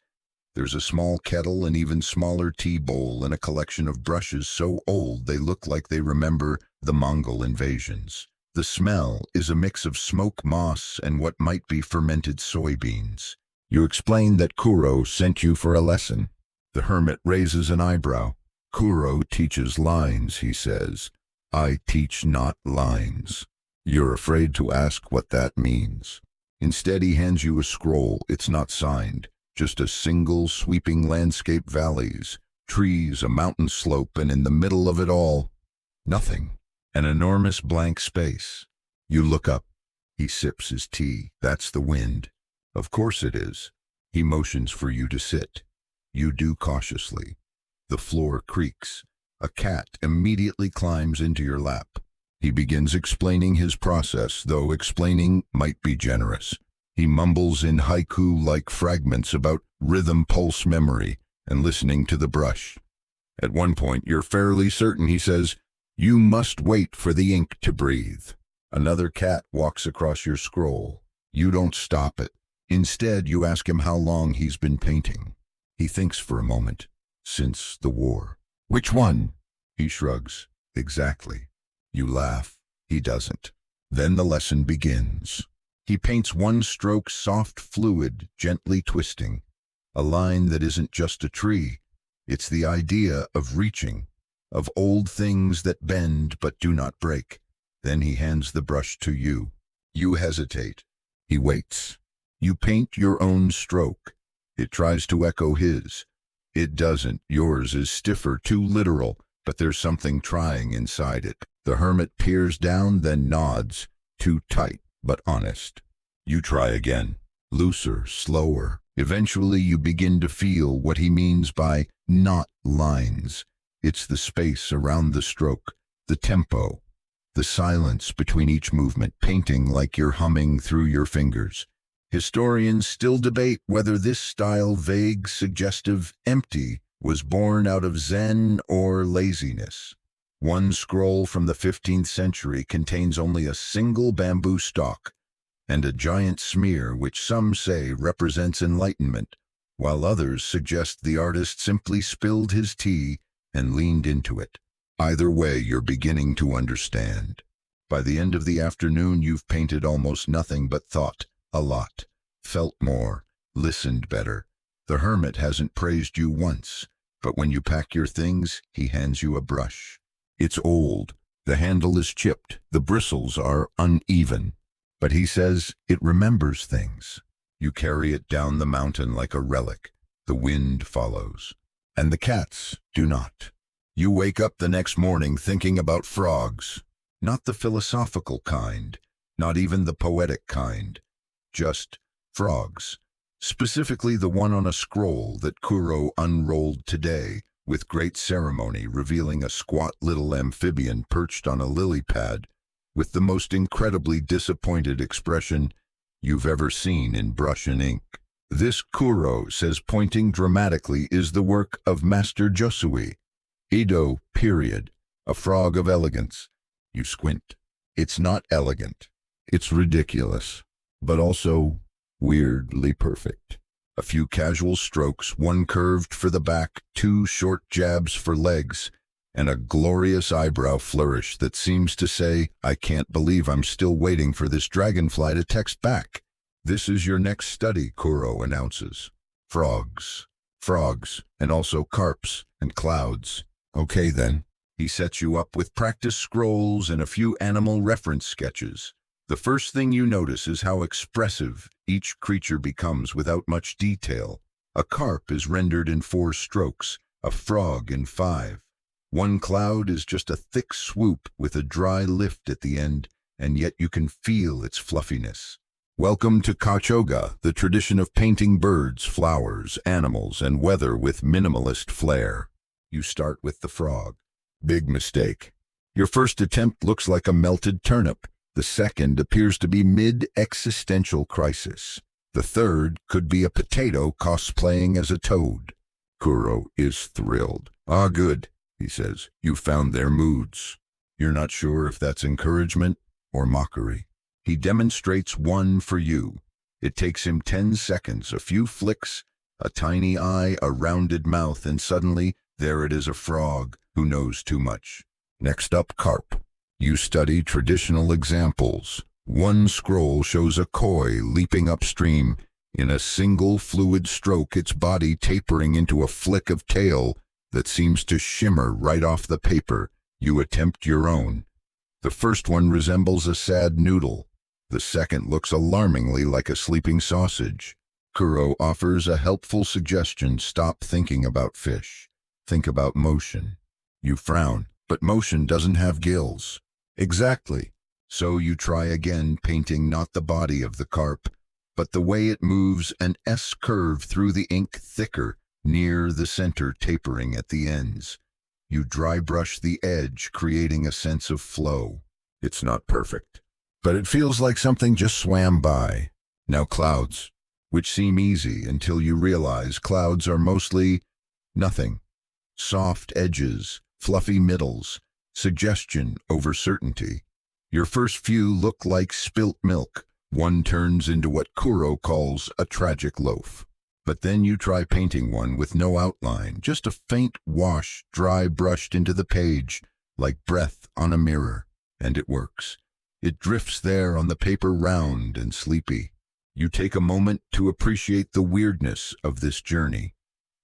There's a small kettle, an even smaller tea bowl, and a collection of brushes so old they look like they remember the Mongol invasions. The smell is a mix of smoke moss and what might be fermented soybeans. You explain that Kuro sent you for a lesson. The hermit raises an eyebrow. Kuro teaches lines, he says. I teach not lines. You're afraid to ask what that means. Instead, he hands you a scroll. It's not signed, just a single sweeping landscape, valleys, trees, a mountain slope, and in the middle of it all, nothing. An enormous blank space. You look up. He sips his tea. That's the wind. Of course it is. He motions for you to sit. You do cautiously. The floor creaks. A cat immediately climbs into your lap. He begins explaining his process, though explaining might be generous. He mumbles in haiku-like fragments about rhythm pulse memory and listening to the brush. At one point, you're fairly certain he says, "You must wait for the ink to breathe." Another cat walks across your scroll. You don't stop it. Instead, you ask him how long he's been painting. He thinks for a moment. "Since the war." "Which one?" He shrugs. "Exactly." You laugh. He doesn't. Then the lesson begins. He paints one stroke, soft fluid, gently twisting. A line that isn't just a tree. It's the idea of reaching, of old things that bend but do not break. Then he hands the brush to you. You hesitate. He waits. You paint your own stroke. It tries to echo his. It doesn't. Yours is stiffer, too literal, but there's something trying inside it. The hermit peers down, then nods. Too tight, but honest. You try again. Looser, slower. Eventually you begin to feel what he means by not lines. It's the space around the stroke, the tempo, the silence between each movement, painting like you're humming through your fingers. Historians still debate whether this style, vague, suggestive, empty, was born out of Zen or laziness. One scroll from the 15th century contains only a single bamboo stalk and a giant smear which some say represents enlightenment, while others suggest the artist simply spilled his tea and leaned into it. Either way, you're beginning to understand. By the end of the afternoon, you've painted almost nothing but thought, a lot, felt more, listened better. The hermit hasn't praised you once, but when you pack your things, he hands you a brush. It's old, the handle is chipped, the bristles are uneven, but he says it remembers things. You carry it down the mountain like a relic. The wind follows, and the cats do not. You wake up the next morning thinking about frogs, not the philosophical kind, not even the poetic kind, just frogs. Specifically the one on a scroll that Kuro unrolled today, with great ceremony, revealing a squat little amphibian perched on a lily pad, with the most incredibly disappointed expression you've ever seen in brush and ink. This Kuro, says pointing dramatically, is the work of Master Josui. Edo, period. A frog of elegance. You squint. It's not elegant. It's ridiculous, but also weirdly perfect. A few casual strokes, one curved for the back, two short jabs for legs, and a glorious eyebrow flourish that seems to say, "I can't believe I'm still waiting for this dragonfly to text back." "This is your next study," Kuro announces. Frogs. Frogs, and also carps and clouds. Okay then. He sets you up with practice scrolls and a few animal reference sketches. The first thing you notice is how expressive each creature becomes without much detail. A carp is rendered in 4 strokes, a frog in 5. One cloud is just a thick swoop with a dry lift at the end, and yet you can feel its fluffiness. Welcome to Kachoga, the tradition of painting birds, flowers, animals, and weather with minimalist flair. You start with the frog. Big mistake. Your first attempt looks like a melted turnip. The second appears to be mid-existential crisis. The third could be a potato cosplaying as a toad. Kuro is thrilled. "Ah, good," he says. "You found their moods." You're not sure if that's encouragement or mockery. He demonstrates one for you. It takes him 10 seconds, a few flicks, a tiny eye, a rounded mouth, and suddenly there it is, a frog who knows too much. Next up, carp. You study traditional examples. One scroll shows a koi leaping upstream. In a single fluid stroke, its body tapering into a flick of tail that seems to shimmer right off the paper. You attempt your own. The first one resembles a sad noodle. The second looks alarmingly like a sleeping sausage. Kuro offers a helpful suggestion: stop thinking about fish. Think about motion. You frown, but motion doesn't have gills. Exactly. So you try again, painting not the body of the carp, but the way it moves, an S curve through the ink, thicker, near the center, tapering at the ends. You dry brush the edge, creating a sense of flow. It's not perfect, but it feels like something just swam by. Now clouds, which seem easy until you realize clouds are mostly nothing. Soft edges, fluffy middles, suggestion over certainty. Your first few look like spilt milk. One turns into what Kuro calls a tragic loaf. But then you try painting one with no outline, just a faint wash dry brushed into the page, like breath on a mirror. And it works. It drifts there on the paper, round and sleepy. You take a moment to appreciate the weirdness of this journey.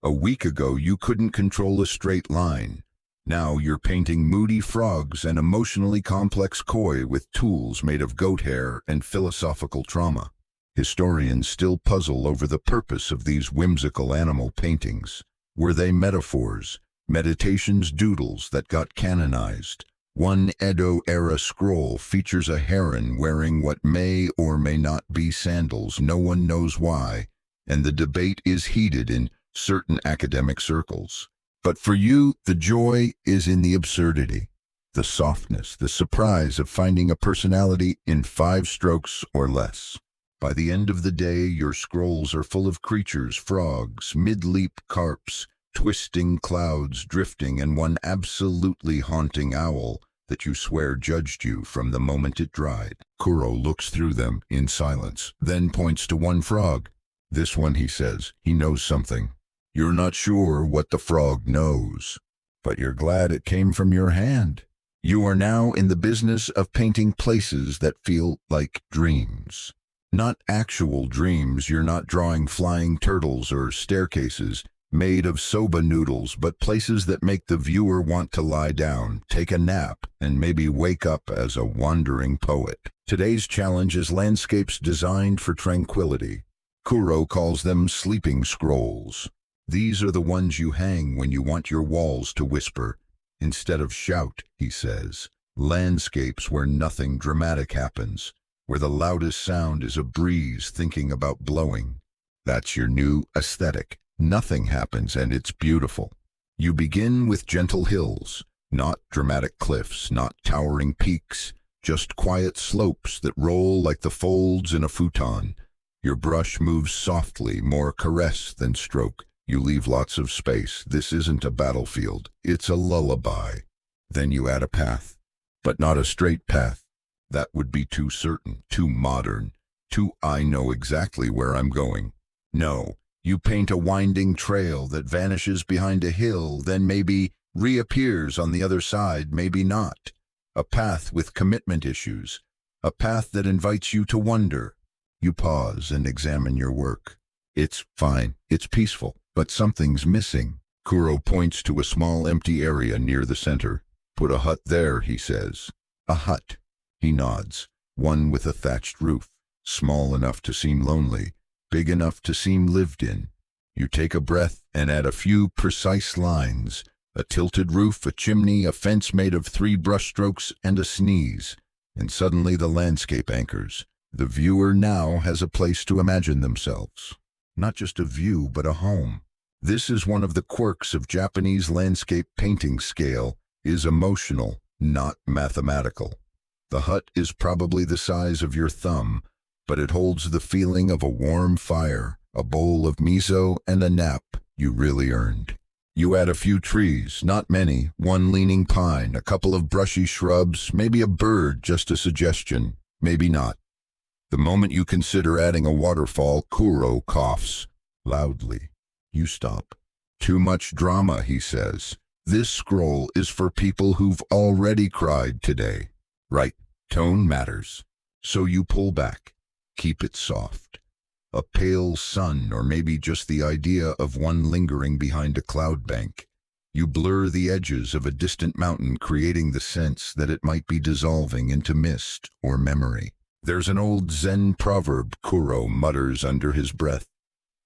A week ago you couldn't control a straight line. Now you're painting moody frogs and emotionally complex koi with tools made of goat hair and philosophical trauma. Historians still puzzle over the purpose of these whimsical animal paintings. Were they metaphors, meditations, doodles that got canonized? One Edo-era scroll features a heron wearing what may or may not be sandals. No one knows why, and the debate is heated in certain academic circles. But for you, the joy is in the absurdity, the softness, the surprise of finding a personality in 5 strokes or less. By the end of the day, your scrolls are full of creatures, frogs, mid-leap carps, twisting clouds drifting, and one absolutely haunting owl that you swear judged you from the moment it dried. Kuro looks through them in silence, then points to one frog. This one, he says, he knows something. You're not sure what the frog knows, but you're glad it came from your hand. You are now in the business of painting places that feel like dreams. Not actual dreams. You're not drawing flying turtles or staircases made of soba noodles, but places that make the viewer want to lie down, take a nap, and maybe wake up as a wandering poet. Today's challenge is landscapes designed for tranquility. Kuro calls them sleeping scrolls. These are the ones you hang when you want your walls to whisper instead of shout, he says. Landscapes where nothing dramatic happens, where the loudest sound is a breeze thinking about blowing. That's your new aesthetic. Nothing happens and it's beautiful. You begin with gentle hills, not dramatic cliffs, not towering peaks, just quiet slopes that roll like the folds in a futon. Your brush moves softly, more caress than stroke. You leave lots of space. This isn't a battlefield, it's a lullaby. Then you add a path, but not a straight path. That would be too certain, too modern, too I know exactly where I'm going. No, you paint a winding trail that vanishes behind a hill, then maybe reappears on the other side, maybe not. A path with commitment issues, a path that invites you to wonder. You pause and examine your work. It's fine, it's peaceful, but something's missing. Kuro points to a small empty area near the center. Put a hut there, he says. A hut. He nods. One with a thatched roof, small enough to seem lonely, big enough to seem lived in. You take a breath and add a few precise lines. A tilted roof, a chimney, a fence made of 3 brushstrokes, and a sneeze. And suddenly the landscape anchors. The viewer now has a place to imagine themselves. Not just a view, but a home. This is one of the quirks of Japanese landscape painting. Scale is emotional, not mathematical. The hut is probably the size of your thumb, but it holds the feeling of a warm fire, a bowl of miso, and a nap you really earned. You add a few trees, not many, 1 leaning pine, a couple of brushy shrubs, maybe a bird, just a suggestion, maybe not. The moment you consider adding a waterfall, Kuro coughs loudly. You stop. Too much drama, he says. This scroll is for people who've already cried today. Right, tone matters. So you pull back. Keep it soft. A pale sun, or maybe just the idea of one lingering behind a cloud bank. You blur the edges of a distant mountain, creating the sense that it might be dissolving into mist or memory. There's an old Zen proverb, Kuro mutters under his breath.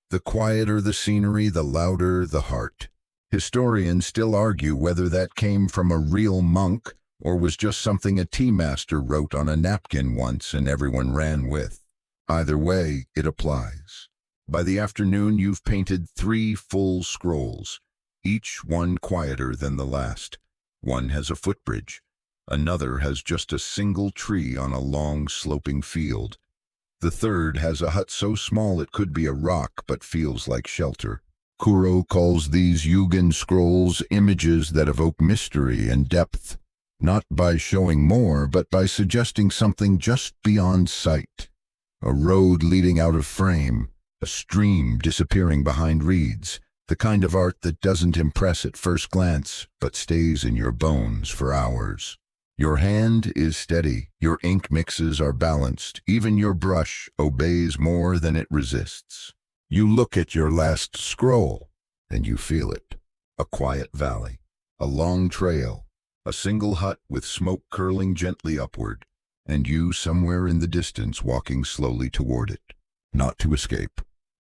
The quieter the scenery, the louder the heart. Historians still argue whether that came from a real monk or was just something a tea master wrote on a napkin once and everyone ran with. Either way, it applies. By the afternoon, you've painted 3 full scrolls, each one quieter than the last. One has a footbridge. Another has just a single tree on a long sloping field. The third has a hut so small it could be a rock but feels like shelter. Kuro calls these Yugen scrolls images that evoke mystery and depth, not by showing more, but by suggesting something just beyond sight. A road leading out of frame, a stream disappearing behind reeds, the kind of art that doesn't impress at first glance, but stays in your bones for hours. Your hand is steady, your ink mixes are balanced, even your brush obeys more than it resists. You look at your last scroll, and you feel it. A quiet valley, a long trail, a single hut with smoke curling gently upward, and you somewhere in the distance walking slowly toward it. Not to escape,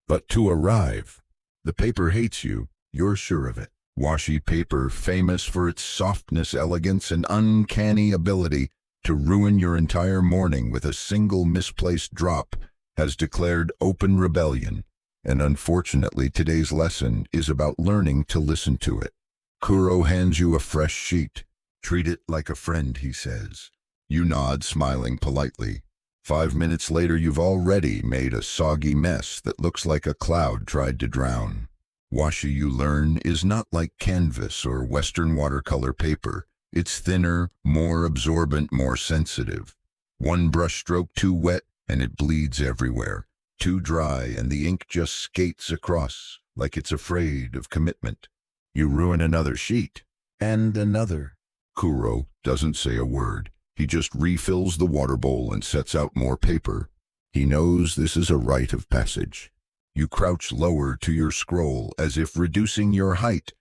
but to arrive. The paper hates you, you're sure of it. Washi paper, famous for its softness, elegance, and uncanny ability to ruin your entire morning with a single misplaced drop, has declared open rebellion. And unfortunately, today's lesson is about learning to listen to it. Kuro hands you a fresh sheet. Treat it like a friend, he says. You nod, smiling politely. 5 minutes later, you've already made a soggy mess that looks like a cloud tried to drown. Washi, you learn, is not like canvas or Western watercolor paper. It's thinner, more absorbent, more sensitive. One brushstroke too wet, and it bleeds everywhere. Too dry, and the ink just skates across, like it's afraid of commitment. You ruin another sheet. And another. Kuro doesn't say a word. He just refills the water bowl and sets out more paper. He knows this is a rite of passage. You crouch lower to your scroll, as if reducing your height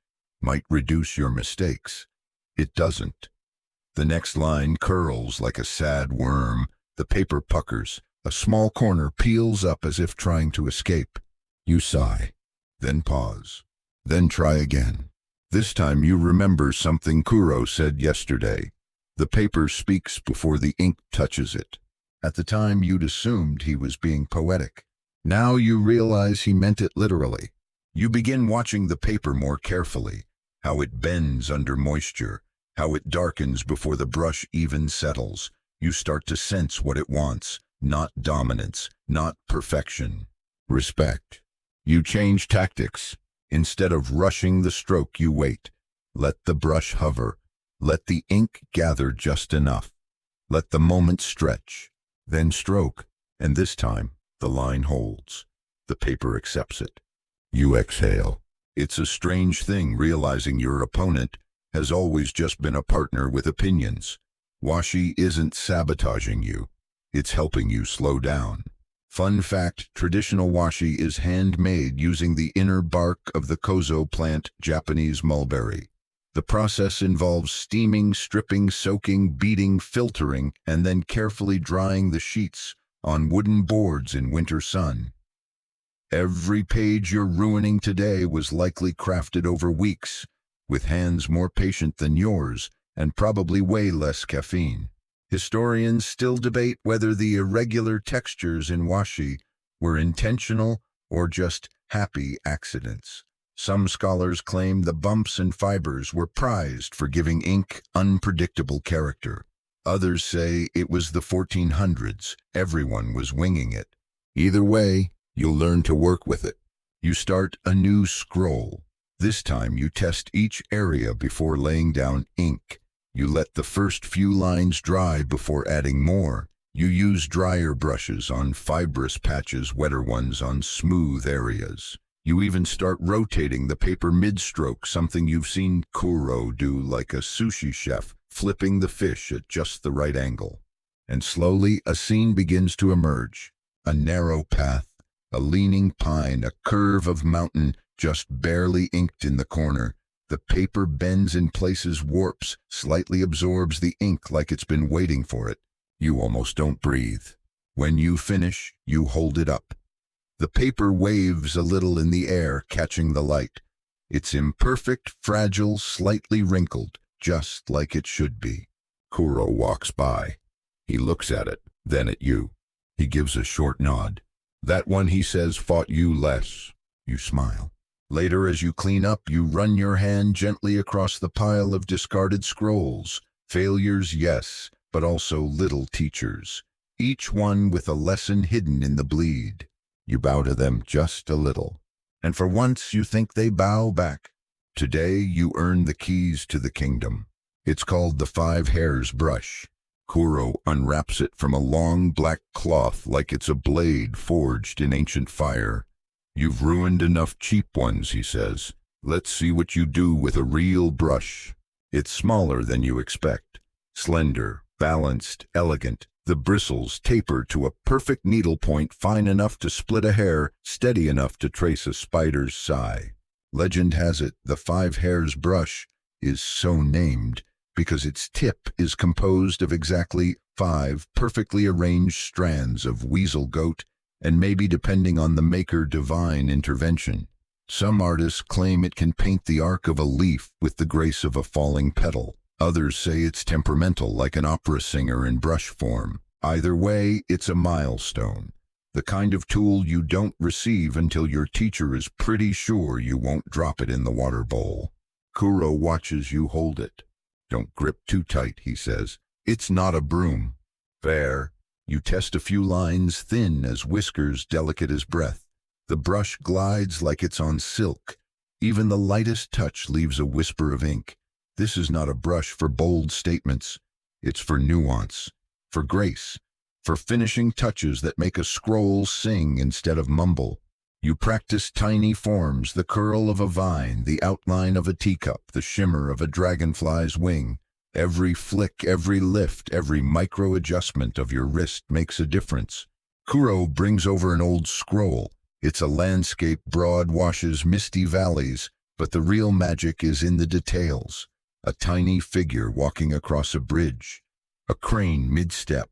might reduce your mistakes. It doesn't. The next line curls like a sad worm. The paper puckers. A small corner peels up as if trying to escape. You sigh, then pause, then try again. This time you remember something Kuro said yesterday. The paper speaks before the ink touches it. At the time you'd assumed he was being poetic. Now you realize he meant it literally. You begin watching the paper more carefully, how it bends under moisture, how it darkens before the brush even settles. You start to sense what it wants. Not dominance, not perfection. Respect. You change tactics. Instead of rushing the stroke, you wait. Let the brush hover. Let the ink gather just enough. Let the moment stretch. Then stroke. And this time, the line holds. The paper accepts it. You exhale. It's a strange thing realizing your opponent has always just been a partner with opinions. Washi isn't sabotaging you. It's helping you slow down. Fun fact, traditional washi is handmade using the inner bark of the kozo plant, Japanese mulberry. The process involves steaming, stripping, soaking, beating, filtering, and then carefully drying the sheets on wooden boards in winter sun. Every page you're ruining today was likely crafted over weeks, with hands more patient than yours, and probably way less caffeine. Historians still debate whether the irregular textures in washi were intentional or just happy accidents. Some scholars claim the bumps and fibers were prized for giving ink unpredictable character. Others say it was the 1400s, everyone was winging it. Either way, you'll learn to work with it. You start a new scroll. This time you test each area before laying down ink. You let the first few lines dry before adding more. You use drier brushes on fibrous patches, wetter ones on smooth areas. You even start rotating the paper mid-stroke, something you've seen Kuro do like a sushi chef, flipping the fish at just the right angle. And slowly a scene begins to emerge. A narrow path, a leaning pine, a curve of mountain just barely inked in the corner. The paper bends in places, warps, slightly absorbs the ink like it's been waiting for it. You almost don't breathe. When you finish, you hold it up. The paper waves a little in the air, catching the light. It's imperfect, fragile, slightly wrinkled, just like it should be. Kuro walks by. He looks at it, then at you. He gives a short nod. That one, he says, fought you less. You smile. Later, as you clean up, you run your hand gently across the pile of discarded scrolls. Failures, yes, but also little teachers. each one with a lesson hidden in the bleed. You bow to them just a little, and for once you think they bow back. Today you earn the keys to the kingdom. It's called the 5 hairs brush. Kuro unwraps it from a long black cloth like it's a blade forged in ancient fire. You've ruined enough cheap ones, he says. Let's see what you do with a real brush. It's smaller than you expect. Slender, balanced, elegant. The bristles taper to a perfect needlepoint fine enough to split a hair, steady enough to trace a spider's sigh. Legend has it the 5 hairs brush is so named because its tip is composed of exactly 5 perfectly arranged strands of weasel goat and maybe, depending on the maker, divine intervention. Some artists claim it can paint the arc of a leaf with the grace of a falling petal. Others say it's temperamental, like an opera singer in brush form. Either way, it's a milestone. The kind of tool you don't receive until your teacher is pretty sure you won't drop it in the water bowl. Kuro watches you hold it. Don't grip too tight, he says. It's not a broom. Fair. You test a few lines, thin as whiskers, delicate as breath. The brush glides like it's on silk. Even the lightest touch leaves a whisper of ink. This is not a brush for bold statements. It's for nuance, for grace, for finishing touches that make a scroll sing instead of mumble. You practice tiny forms, the curl of a vine, the outline of a teacup, the shimmer of a dragonfly's wing. Every flick, every lift, every micro-adjustment of your wrist makes a difference. Kuro brings over an old scroll. It's a landscape, broad washes, misty valleys, but the real magic is in the details. A tiny figure walking across a bridge, a crane mid-step,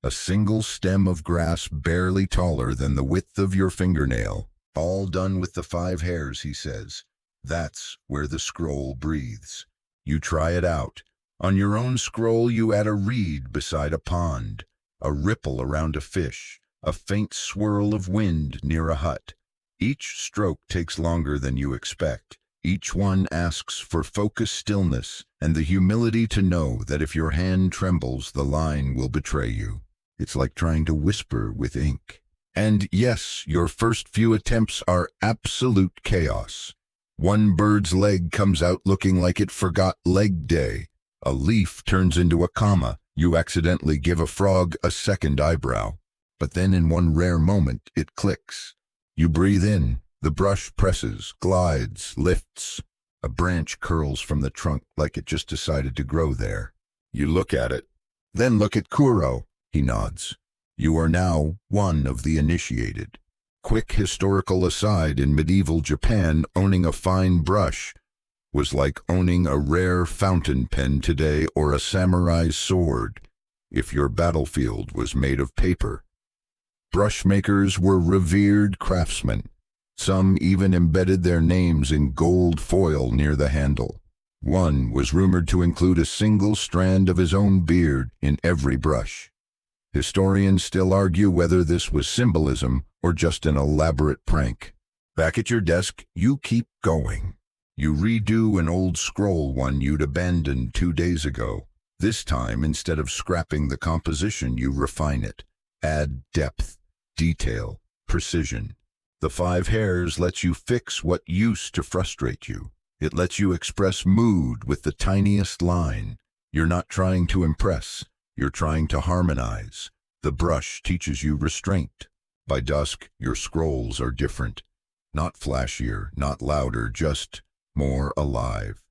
a single stem of grass barely taller than the width of your fingernail, all done with the 5 hairs, he says. That's where the scroll breathes. You try it out. On your own scroll you add a reed beside a pond, a ripple around a fish, a faint swirl of wind near a hut. Each stroke takes longer than you expect. Each one asks for focused stillness and the humility to know that if your hand trembles, the line will betray you. It's like trying to whisper with ink. And yes, your first few attempts are absolute chaos. One bird's leg comes out looking like it forgot leg day. A leaf turns into a comma. You accidentally give a frog a second eyebrow. But then in one rare moment, it clicks. You breathe in. The brush presses, glides, lifts. A branch curls from the trunk like it just decided to grow there. You look at it. Then look at Kuro. He nods. You are now one of the initiated. Quick historical aside, in medieval Japan, owning a fine brush was like owning a rare fountain pen today or a samurai's sword, if your battlefield was made of paper. Brush makers were revered craftsmen. Some even embedded their names in gold foil near the handle. One was rumored to include a single strand of his own beard in every brush. Historians still argue whether this was symbolism or just an elaborate prank. Back at your desk, you keep going. You redo an old scroll one you'd abandoned 2 days ago. This time, instead of scrapping the composition, you refine it. Add depth, detail, precision. The 5 hairs lets you fix what used to frustrate you. It lets you express mood with the tiniest line. You're not trying to impress. You're trying to harmonize. The brush teaches you restraint. By dusk, your scrolls are different. Not flashier, not louder, just more alive.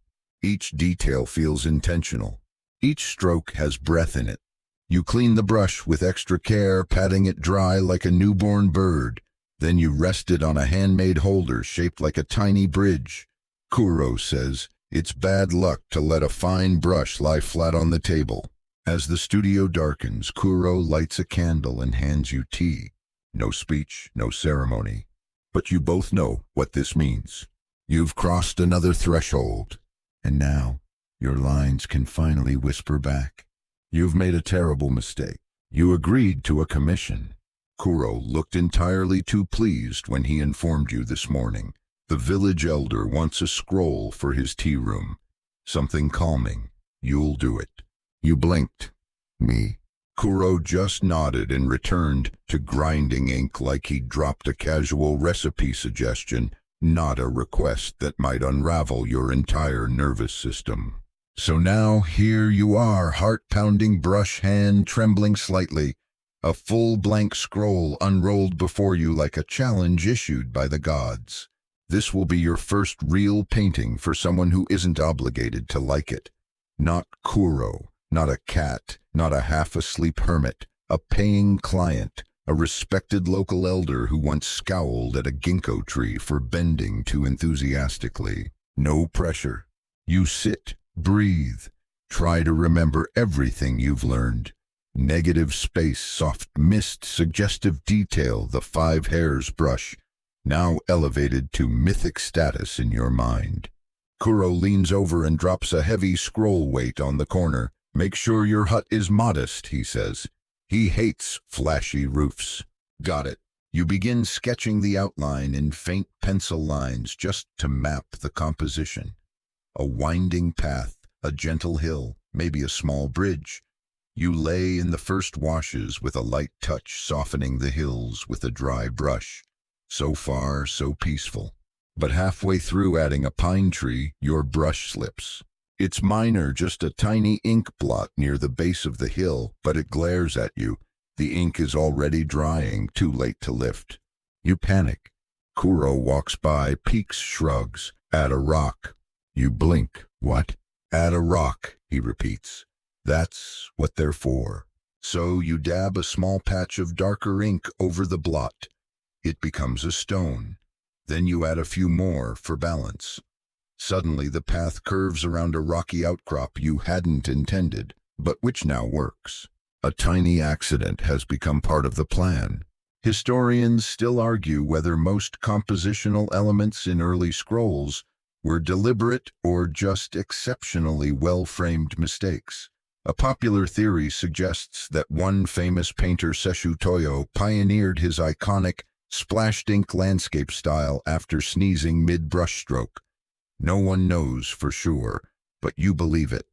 Each detail feels intentional. Each stroke has breath in it. You clean the brush with extra care, patting it dry like a newborn bird. Then you rest it on a handmade holder shaped like a tiny bridge. Kuro says, it's bad luck to let a fine brush lie flat on the table. As the studio darkens, Kuro lights a candle and hands you tea. No speech, no ceremony. But you both know what this means. You've crossed another threshold. And now, your lines can finally whisper back. You've made a terrible mistake. You agreed to a commission. Kuro looked entirely too pleased when he informed you this morning. The village elder wants a scroll for his tea room. Something calming. You'll do it. You blinked. Me. Kuro just nodded and returned to grinding ink like he'd dropped a casual recipe suggestion, not a request that might unravel your entire nervous system. So now here you are, heart-pounding, brush hand trembling slightly, a full blank scroll unrolled before you like a challenge issued by the gods. This will be your first real painting for someone who isn't obligated to like it. Not Kuro, not a cat, not a half-asleep hermit, a paying client, a respected local elder who once scowled at a ginkgo tree for bending too enthusiastically. No pressure. You sit, breathe, try to remember everything you've learned. Negative space, soft mist, suggestive detail, the 5 hairs brush, now elevated to mythic status in your mind. Kuro leans over and drops a heavy scroll weight on the corner. Make sure your hut is modest, he says. He hates flashy roofs. Got it. You begin sketching the outline in faint pencil lines just to map the composition. A winding path, a gentle hill, maybe a small bridge. You lay in the first washes with a light touch, softening the hills with a dry brush. So far, so peaceful. But halfway through adding a pine tree, your brush slips. It's minor, just a tiny ink blot near the base of the hill, but it glares at you. The ink is already drying, too late to lift. You panic. Kuro walks by, peeks, shrugs. Add a rock. You blink. What? Add a rock, he repeats. That's what they're for. So you dab a small patch of darker ink over the blot. It becomes a stone. Then you add a few more for balance. Suddenly the path curves around a rocky outcrop you hadn't intended, but which now works. A tiny accident has become part of the plan. Historians still argue whether most compositional elements in early scrolls were deliberate or just exceptionally well-framed mistakes. A popular theory suggests that one famous painter, Sesshu Toyo, pioneered his iconic splashed ink landscape style after sneezing mid-brushstroke. No one knows for sure, but you believe it.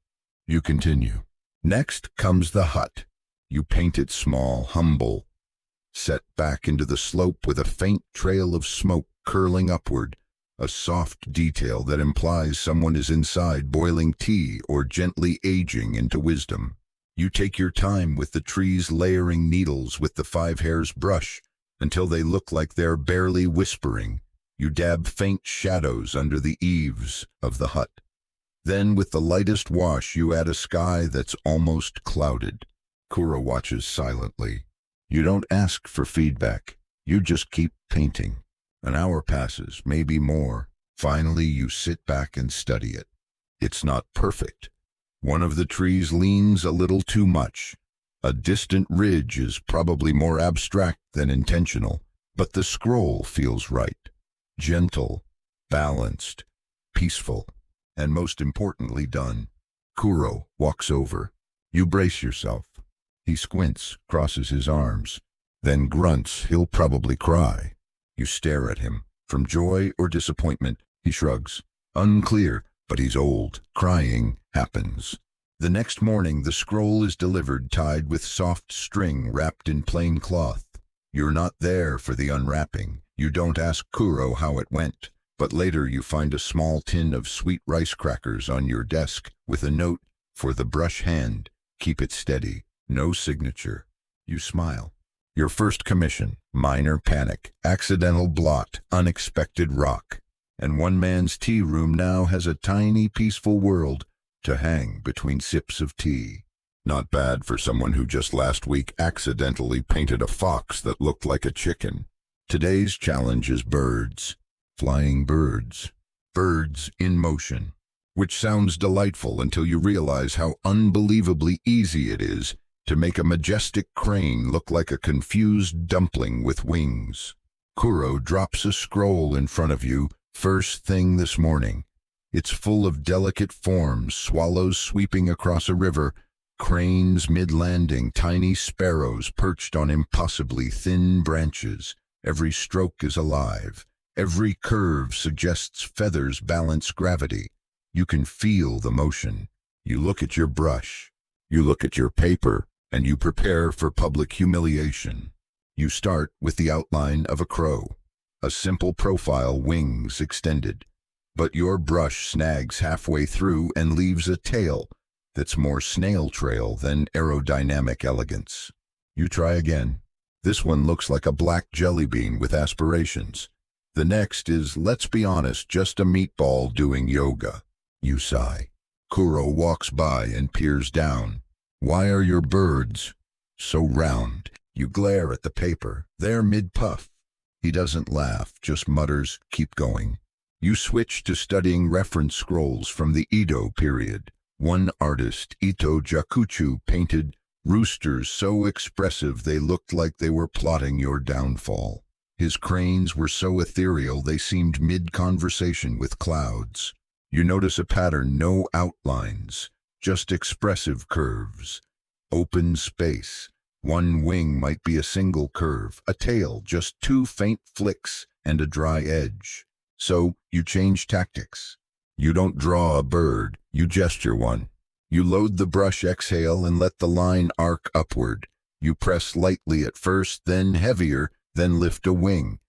You continue. Next comes the hut. You paint it small, humble, set back into the slope with a faint trail of smoke curling upward, a soft detail that implies someone is inside boiling tea or gently aging into wisdom. You take your time with the trees, layering needles with the 5 hairs brush until they look like they're barely whispering. You dab faint shadows under the eaves of the hut. Then with the lightest wash you add a sky that's almost clouded. Kuro watches silently. You don't ask for feedback. You just keep painting. An hour passes, maybe more. Finally you sit back and study it. It's not perfect. One of the trees leans a little too much. A distant ridge is probably more abstract than intentional, but the scroll feels right. Gentle, balanced, peaceful, and most importantly done. Kuro walks over. You brace yourself. He squints, crosses his arms, then grunts. He'll probably cry. You stare at him. From joy or disappointment, he shrugs. Unclear, but he's old. Crying happens. The next morning, the scroll is delivered tied with soft string wrapped in plain cloth. You're not there for the unwrapping. You don't ask Kuro how it went, but later you find a small tin of sweet rice crackers on your desk with a note for the brush hand. Keep it steady. No signature. You smile. Your first commission, minor panic, accidental blot, unexpected rock. And one man's tea room now has a tiny peaceful world to hang between sips of tea. Not bad for someone who just last week accidentally painted a fox that looked like a chicken. Today's challenge is birds. Flying birds. Birds in motion. Which sounds delightful until you realize how unbelievably easy it is to make a majestic crane look like a confused dumpling with wings. Kuro drops a scroll in front of you first thing this morning. It's full of delicate forms, swallows sweeping across a river, cranes mid-landing, tiny sparrows perched on impossibly thin branches. Every stroke is alive. Every curve suggests feathers balance gravity. You can feel the motion. You look at your brush. You look at your paper. and you prepare for public humiliation. You start with the outline of a crow, a simple profile, wings extended, but your brush snags halfway through and leaves a tail that's more snail trail than aerodynamic elegance. You try again. This one looks like a black jelly bean with aspirations. The next is, let's be honest, just a meatball doing yoga. You sigh. Kuro walks by and peers down. Why are your birds so round? You glare at the paper. They're mid-puff. He doesn't laugh, just mutters, keep going. You switch to studying reference scrolls from the Edo period. One artist, Ito Jakuchu, painted roosters so expressive they looked like they were plotting your downfall. His cranes were so ethereal they seemed mid-conversation with clouds. You notice a pattern, no outlines, just expressive curves. Open space. One wing might be a single curve, a tail, just two faint flicks and a dry edge. So you change tactics. You don't draw a bird, you gesture one. You load the brush, exhale, and let the line arc upward. You press lightly at first, then heavier, then lift a wing.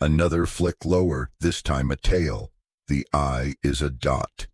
Another flick lower, this time a tail. The eye is a dot.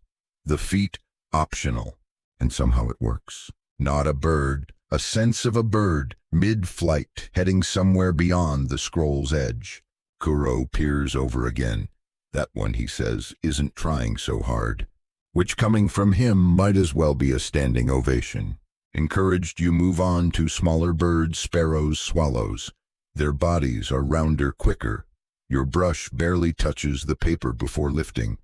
The feet, optional. And somehow it works. Not a bird, a sense of a bird, mid-flight, heading somewhere beyond the scroll's edge. Kuro peers over again. That one, he says, isn't trying so hard. Which, coming from him, might as well be a standing ovation. Encouraged, you move on to smaller birds, sparrows, swallows. Their bodies are rounder, quicker. Your brush barely touches the paper before lifting.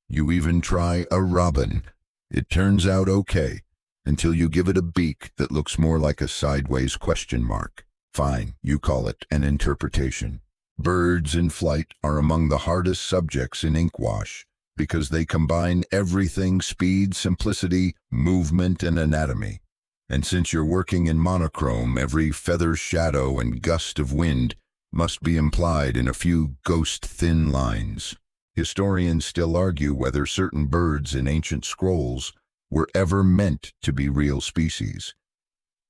You even try a robin. It turns out okay, until you give it a beak that looks more like a sideways question mark. Fine, you call it an interpretation. Birds in flight are among the hardest subjects in inkwash because they combine everything: speed, simplicity, movement, and anatomy. And since you're working in monochrome, every feather, shadow, and gust of wind must be implied in a few ghost-thin lines. Historians still argue whether certain birds in ancient scrolls were ever meant to be real species.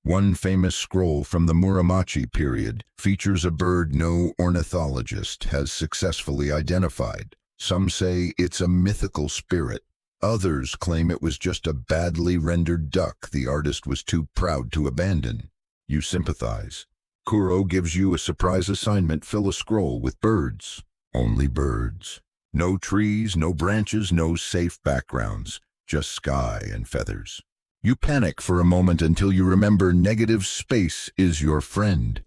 One famous scroll from the Muromachi period features a bird no ornithologist has successfully identified. Some say it's a mythical spirit. Others claim it was just a badly rendered duck the artist was too proud to abandon. You sympathize. Kuro gives you a surprise assignment: fill a scroll with birds. Only birds. No trees, no branches, no safe backgrounds, just sky and feathers. You panic for a moment until you remember negative space is your friend.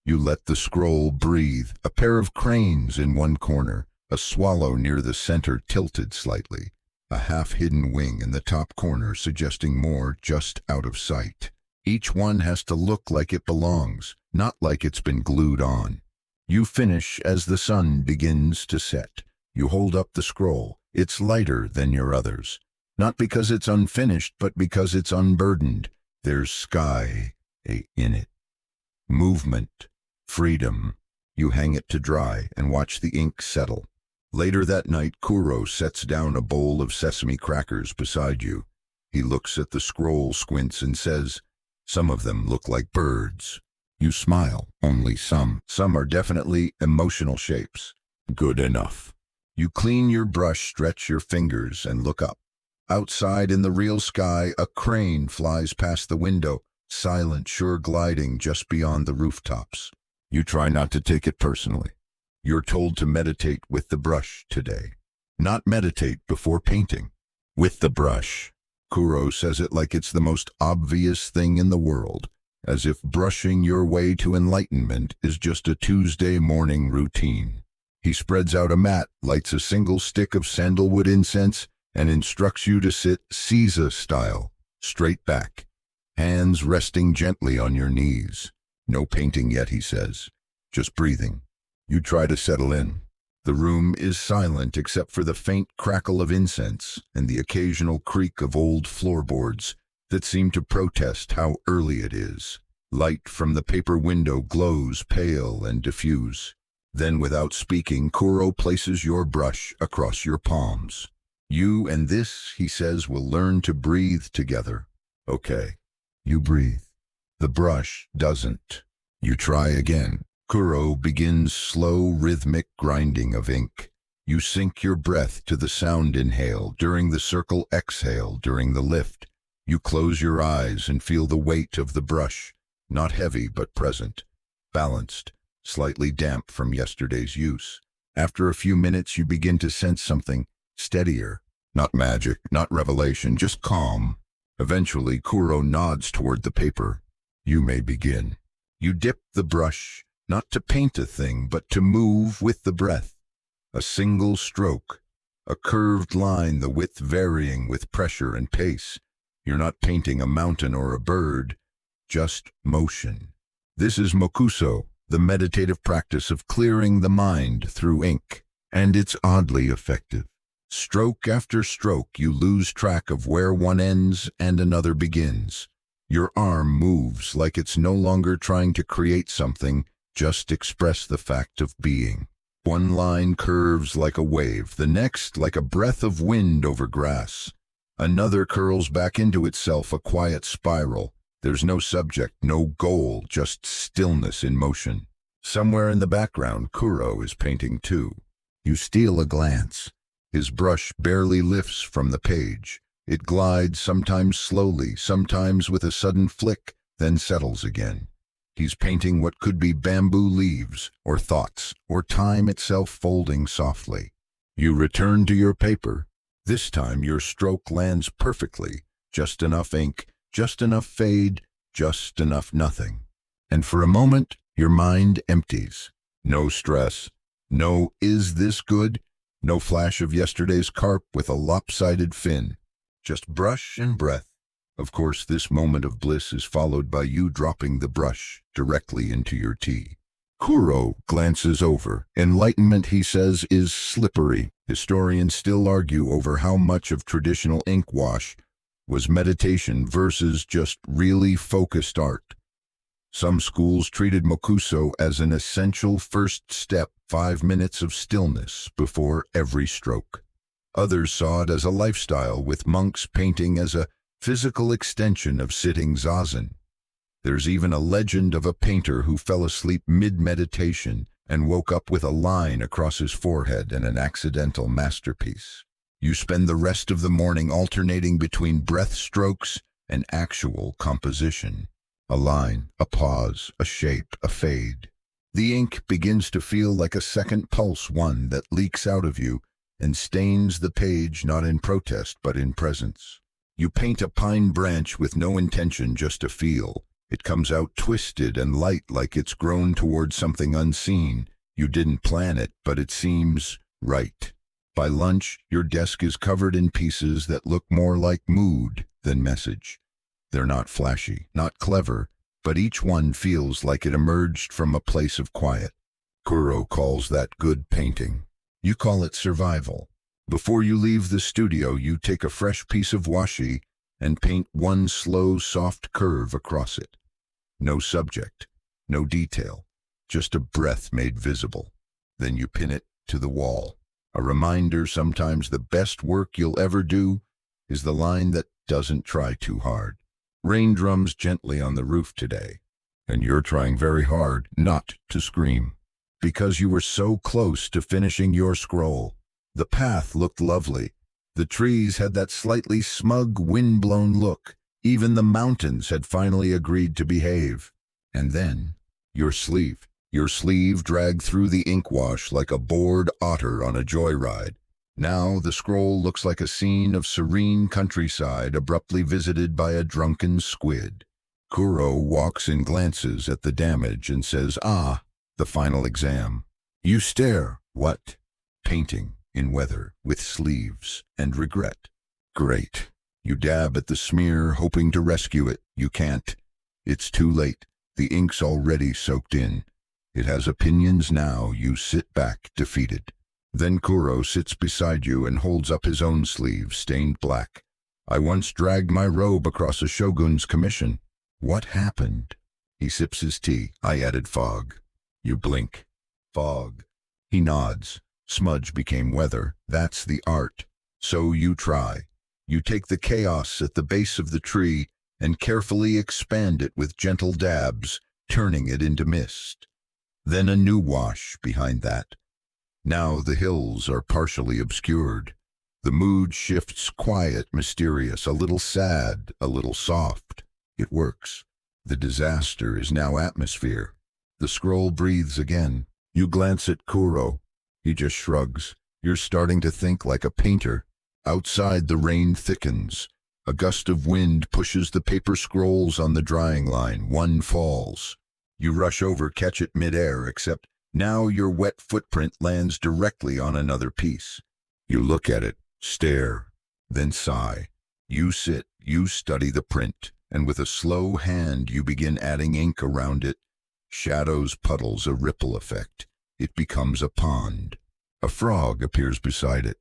You let the scroll breathe. A pair of cranes in one corner, a swallow near the center tilted slightly, a half-hidden wing in the top corner suggesting more just out of sight. Each one has to look like it belongs, not like it's been glued on. You finish as the sun begins to set. You hold up the scroll. It's lighter than your others. Not because it's unfinished, but because it's unburdened. There's sky in it. Movement. Freedom. You hang it to dry and watch the ink settle. Later that night, Kuro sets down a bowl of sesame crackers beside you. He looks at the scroll, squints, and says, "Some of them look like birds." You smile. Only some. Some are definitely emotional shapes. Good enough. You clean your brush, stretch your fingers, and look up. Outside in the real sky, a crane flies past the window, silent, sure, gliding just beyond the rooftops. You try not to take it personally. You're told to meditate with the brush today. Not meditate before painting. With the brush. Kuro says it like it's the most obvious thing in the world, as if brushing your way to enlightenment is just a Tuesday morning routine. He spreads out a mat, lights a single stick of sandalwood incense, and instructs you to sit Caesar style, straight back, hands resting gently on your knees. No painting yet, he says, just breathing. You try to settle in. The room is silent except for the faint crackle of incense and the occasional creak of old floorboards that seem to protest how early it is. Light from the paper window glows pale and diffuse. Then, without speaking, Kuro places your brush across your palms. You and this, he says, will learn to breathe together. Okay, you breathe. The brush doesn't. You try again. Kuro begins slow, rhythmic grinding of ink. You sync your breath to the sound inhale during the circle exhale during the lift. You close your eyes and feel the weight of the brush, not heavy but present, balanced, slightly damp from yesterday's use. After a few minutes you begin to sense something steadier, not magic, not revelation, just calm. Eventually Kuro nods toward the paper. You may begin. You dip the brush, not to paint a thing, but to move with the breath. A single stroke, a curved line, the width varying with pressure and pace. You're not painting a mountain or a bird, just motion. This is mokuso, the meditative practice of clearing the mind through ink, and it's oddly effective. Stroke after stroke, you lose track of where one ends and another begins. Your arm moves like it's no longer trying to create something, just express the fact of being. One line curves like a wave, the next like a breath of wind over grass. Another curls back into itself, a quiet spiral. There's no subject, no goal, just stillness in motion. Somewhere in the background, Kuro is painting too. You steal a glance. His brush barely lifts from the page. It glides, sometimes slowly, sometimes with a sudden flick, then settles again. He's painting what could be bamboo leaves, or thoughts, or time itself folding softly. You return to your paper. This time your stroke lands perfectly. Just enough ink, just enough fade, just enough nothing. And for a moment, your mind empties. No stress. No "is this good?" No flash of yesterday's carp with a lopsided fin. Just brush and breath. Of course, this moment of bliss is followed by you dropping the brush directly into your tea. Kuro glances over. Enlightenment, he says, is slippery. Historians still argue over how much of traditional ink wash was meditation versus just really focused art. Some schools treated mokuso as an essential first step, 5 minutes of stillness before every stroke. Others saw it as a lifestyle, with monks painting as a physical extension of sitting zazen. There's even a legend of a painter who fell asleep mid-meditation and woke up with a line across his forehead and an accidental masterpiece. You spend the rest of the morning alternating between breath strokes and actual composition. A line, a pause, a shape, a fade. The ink begins to feel like a second pulse, one that leaks out of you and stains the page, not in protest but in presence. You paint a pine branch with no intention, just a feel. It comes out twisted and light, like it's grown toward something unseen. You didn't plan it, but it seems right. By lunch, your desk is covered in pieces that look more like mood than message. They're not flashy, not clever, but each one feels like it emerged from a place of quiet. Kuro calls that good painting. You call it survival. Before you leave the studio, you take a fresh piece of washi and paint one slow, soft curve across it. No subject, no detail, just a breath made visible. Then you pin it to the wall. A reminder sometimes the best work you'll ever do is the line that doesn't try too hard. Rain drums gently on the roof today, and you're trying very hard not to scream, because you were so close to finishing your scroll. The path looked lovely. The trees had that slightly smug, wind-blown look. Even the mountains had finally agreed to behave. And then, your sleeve dragged through the ink wash like a bored otter on a joyride. Now the scroll looks like a scene of serene countryside abruptly visited by a drunken squid. Kuro walks and glances at the damage and says, "Ah, the final exam." You stare. What? Painting in weather, with sleeves, and regret. Great. You dab at the smear, hoping to rescue it. You can't. It's too late. The ink's already soaked in. It has opinions now. You sit back, defeated. Then Kuro sits beside you and holds up his own sleeve, stained black. "I once dragged my robe across a shogun's commission." "What happened?" He sips his tea. "I added fog." You blink. "Fog." He nods. Smudge became weather. That's the art. So you try. You take the chaos at the base of the tree and carefully expand it with gentle dabs, turning it into mist. Then a new wash behind that. Now the hills are partially obscured. The mood shifts quiet, mysterious, a little sad, a little soft. It works. The disaster is now atmosphere. The scroll breathes again. You glance at Kuro. He just shrugs. You're starting to think like a painter. Outside, the rain thickens. A gust of wind pushes the paper scrolls on the drying line. One falls. You rush over, catch it midair, except now your wet footprint lands directly on another piece. You look at it, stare, then sigh. You sit, you study the print, and with a slow hand you begin adding ink around it. Shadows, puddles, a ripple effect. It becomes a pond. A frog appears beside it.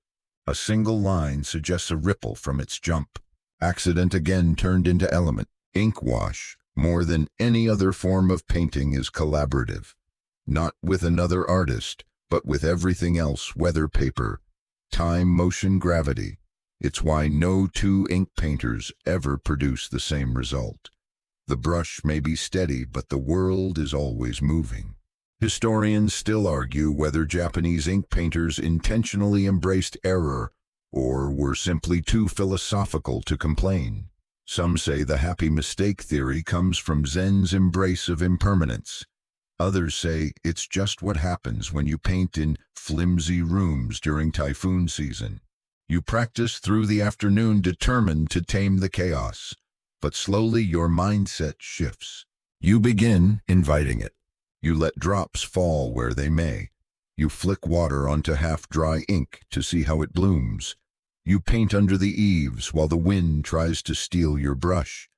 A single line suggests a ripple from its jump. Accident again turned into element. Ink wash, more than any other form of painting, is collaborative. Not with another artist, but with everything else: weather, paper, time, motion, gravity. It's why no two ink painters ever produce the same result. The brush may be steady, but the world is always moving. Historians still argue whether Japanese ink painters intentionally embraced error or were simply too philosophical to complain. Some say the happy mistake theory comes from Zen's embrace of impermanence. Others say it's just what happens when you paint in flimsy rooms during typhoon season. You practice through the afternoon, determined to tame the chaos. But slowly your mindset shifts. You begin inviting it. You let drops fall where they may. You flick water onto half-dry ink to see how it blooms. You paint under the eaves while the wind tries to steal your brush.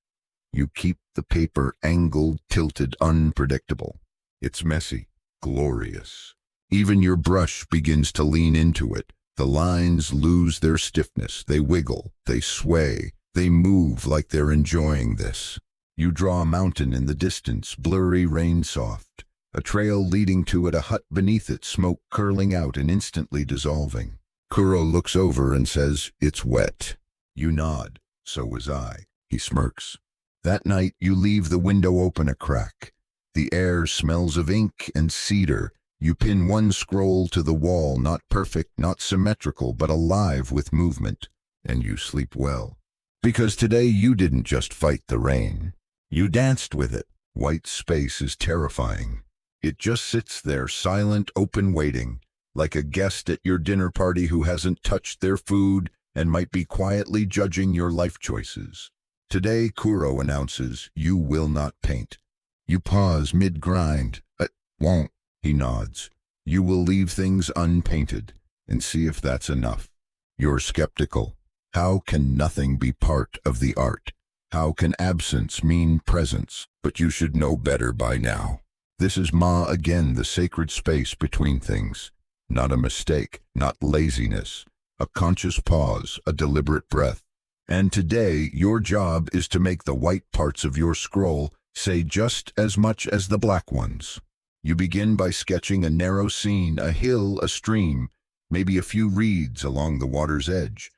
You keep the paper angled, tilted, unpredictable. It's messy, glorious. Even your brush begins to lean into it. The lines lose their stiffness. They wiggle, they sway, they move like they're enjoying this. You draw a mountain in the distance, blurry, rain-soft. A trail leading to it, a hut beneath it, smoke curling out and instantly dissolving. Kuro looks over and says, "It's wet." You nod. "So was I." He smirks. That night, you leave the window open a crack. The air smells of ink and cedar. You pin one scroll to the wall, not perfect, not symmetrical, but alive with movement. And you sleep well. Because today you didn't just fight the rain. You danced with it. White space is terrifying. It just sits there, silent, open, waiting, like a guest at your dinner party who hasn't touched their food and might be quietly judging your life choices. Today, Kuro announces, you will not paint. You pause mid-grind. Won't. He nods. You will leave things unpainted and see if that's enough. You're skeptical. How can nothing be part of the art? How can absence mean presence? But you should know better by now. This is Ma again, the sacred space between things. Not a mistake, not laziness. A conscious pause, a deliberate breath. And today, your job is to make the white parts of your scroll say just as much as the black ones. You begin by sketching a narrow scene, a hill, a stream, maybe a few reeds along the water's edge.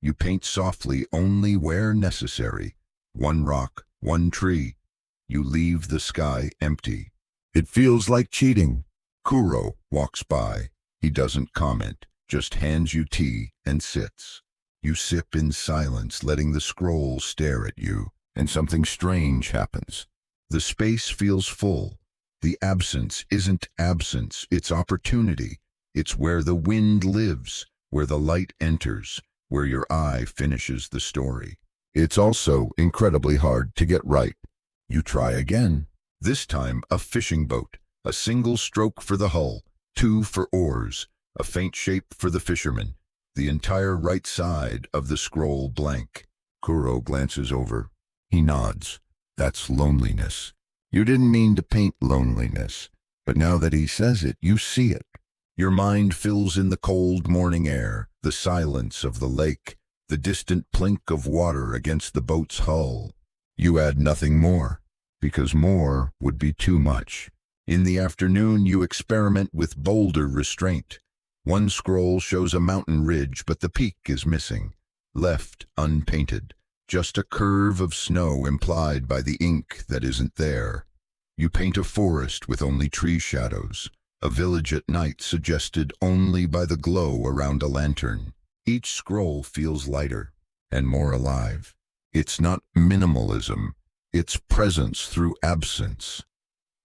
You paint softly only where necessary. One rock, one tree. You leave the sky empty. It feels like cheating. Kuro walks by. He doesn't comment, just hands you tea and sits. You sip in silence, letting the scroll stare at you, and something strange happens. The space feels full. The absence isn't absence, it's opportunity. It's where the wind lives, where the light enters, where your eye finishes the story. It's also incredibly hard to get right. You try again. This time, a fishing boat. A single stroke for the hull, 2 for oars, a faint shape for the fisherman. The entire right side of the scroll blank. Kuro glances over. He nods. That's loneliness. You didn't mean to paint loneliness, but now that he says it, you see it. Your mind fills in the cold morning air, the silence of the lake, the distant plink of water against the boat's hull. You add nothing more, because more would be too much. In the afternoon, you experiment with bolder restraint. One scroll shows a mountain ridge, but the peak is missing, left unpainted. just a curve of snow implied by the ink that isn't there. You paint a forest with only tree shadows, a village at night suggested only by the glow around a lantern. Each scroll feels lighter and more alive. It's not minimalism, it's presence through absence.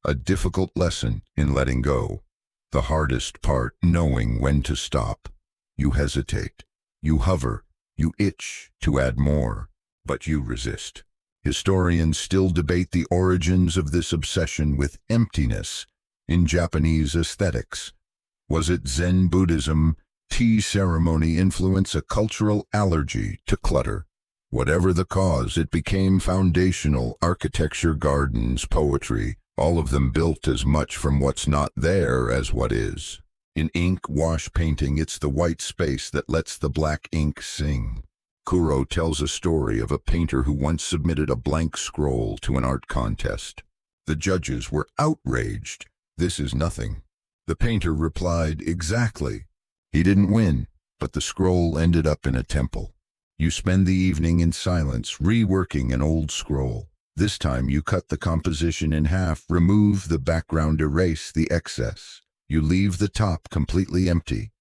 A difficult lesson in letting go. The hardest part, knowing when to stop. You hesitate, you hover, you itch to add more, but you resist. Historians still debate the origins of this obsession with emptiness in Japanese aesthetics. Was it Zen Buddhism, tea ceremony influence, a cultural allergy to clutter? Whatever the cause, it became foundational. Architecture, gardens, poetry, all of them built as much from what's not there as what is. In ink wash painting, it's the white space that lets the black ink sing. Kuro tells a story of a painter who once submitted a blank scroll to an art contest. The judges were outraged. "This is nothing." The painter replied, "Exactly." He didn't win, but the scroll ended up in a temple. You spend the evening in silence, reworking an old scroll. This time you cut the composition in half, remove the background, erase the excess. You leave the top completely empty.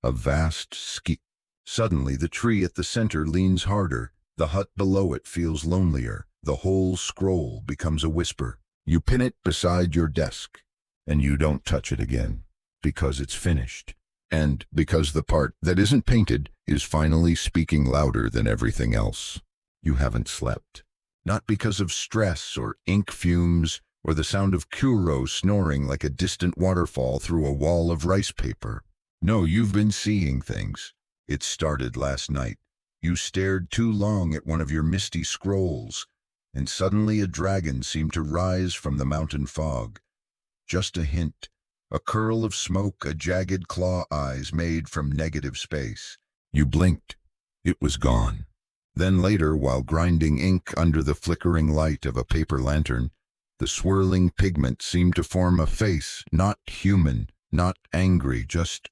A vast ski. Suddenly the tree at the center leans harder. The hut below it feels lonelier. The whole scroll becomes a whisper. You pin it beside your desk, and you don't touch it again, because it's finished. And because the part that isn't painted is finally speaking louder than everything else. You haven't slept. Not because of stress or ink fumes or the sound of Kuro snoring like a distant waterfall through a wall of rice paper. No, you've been seeing things. It started last night. You stared too long at one of your misty scrolls, and suddenly a dragon seemed to rise from the mountain fog. Just a hint, a curl of smoke, a jagged claw eyes made from negative space. You blinked. It was gone. Then later, while grinding ink under the flickering light of a paper lantern, the swirling pigment seemed to form a face, not human, not angry, just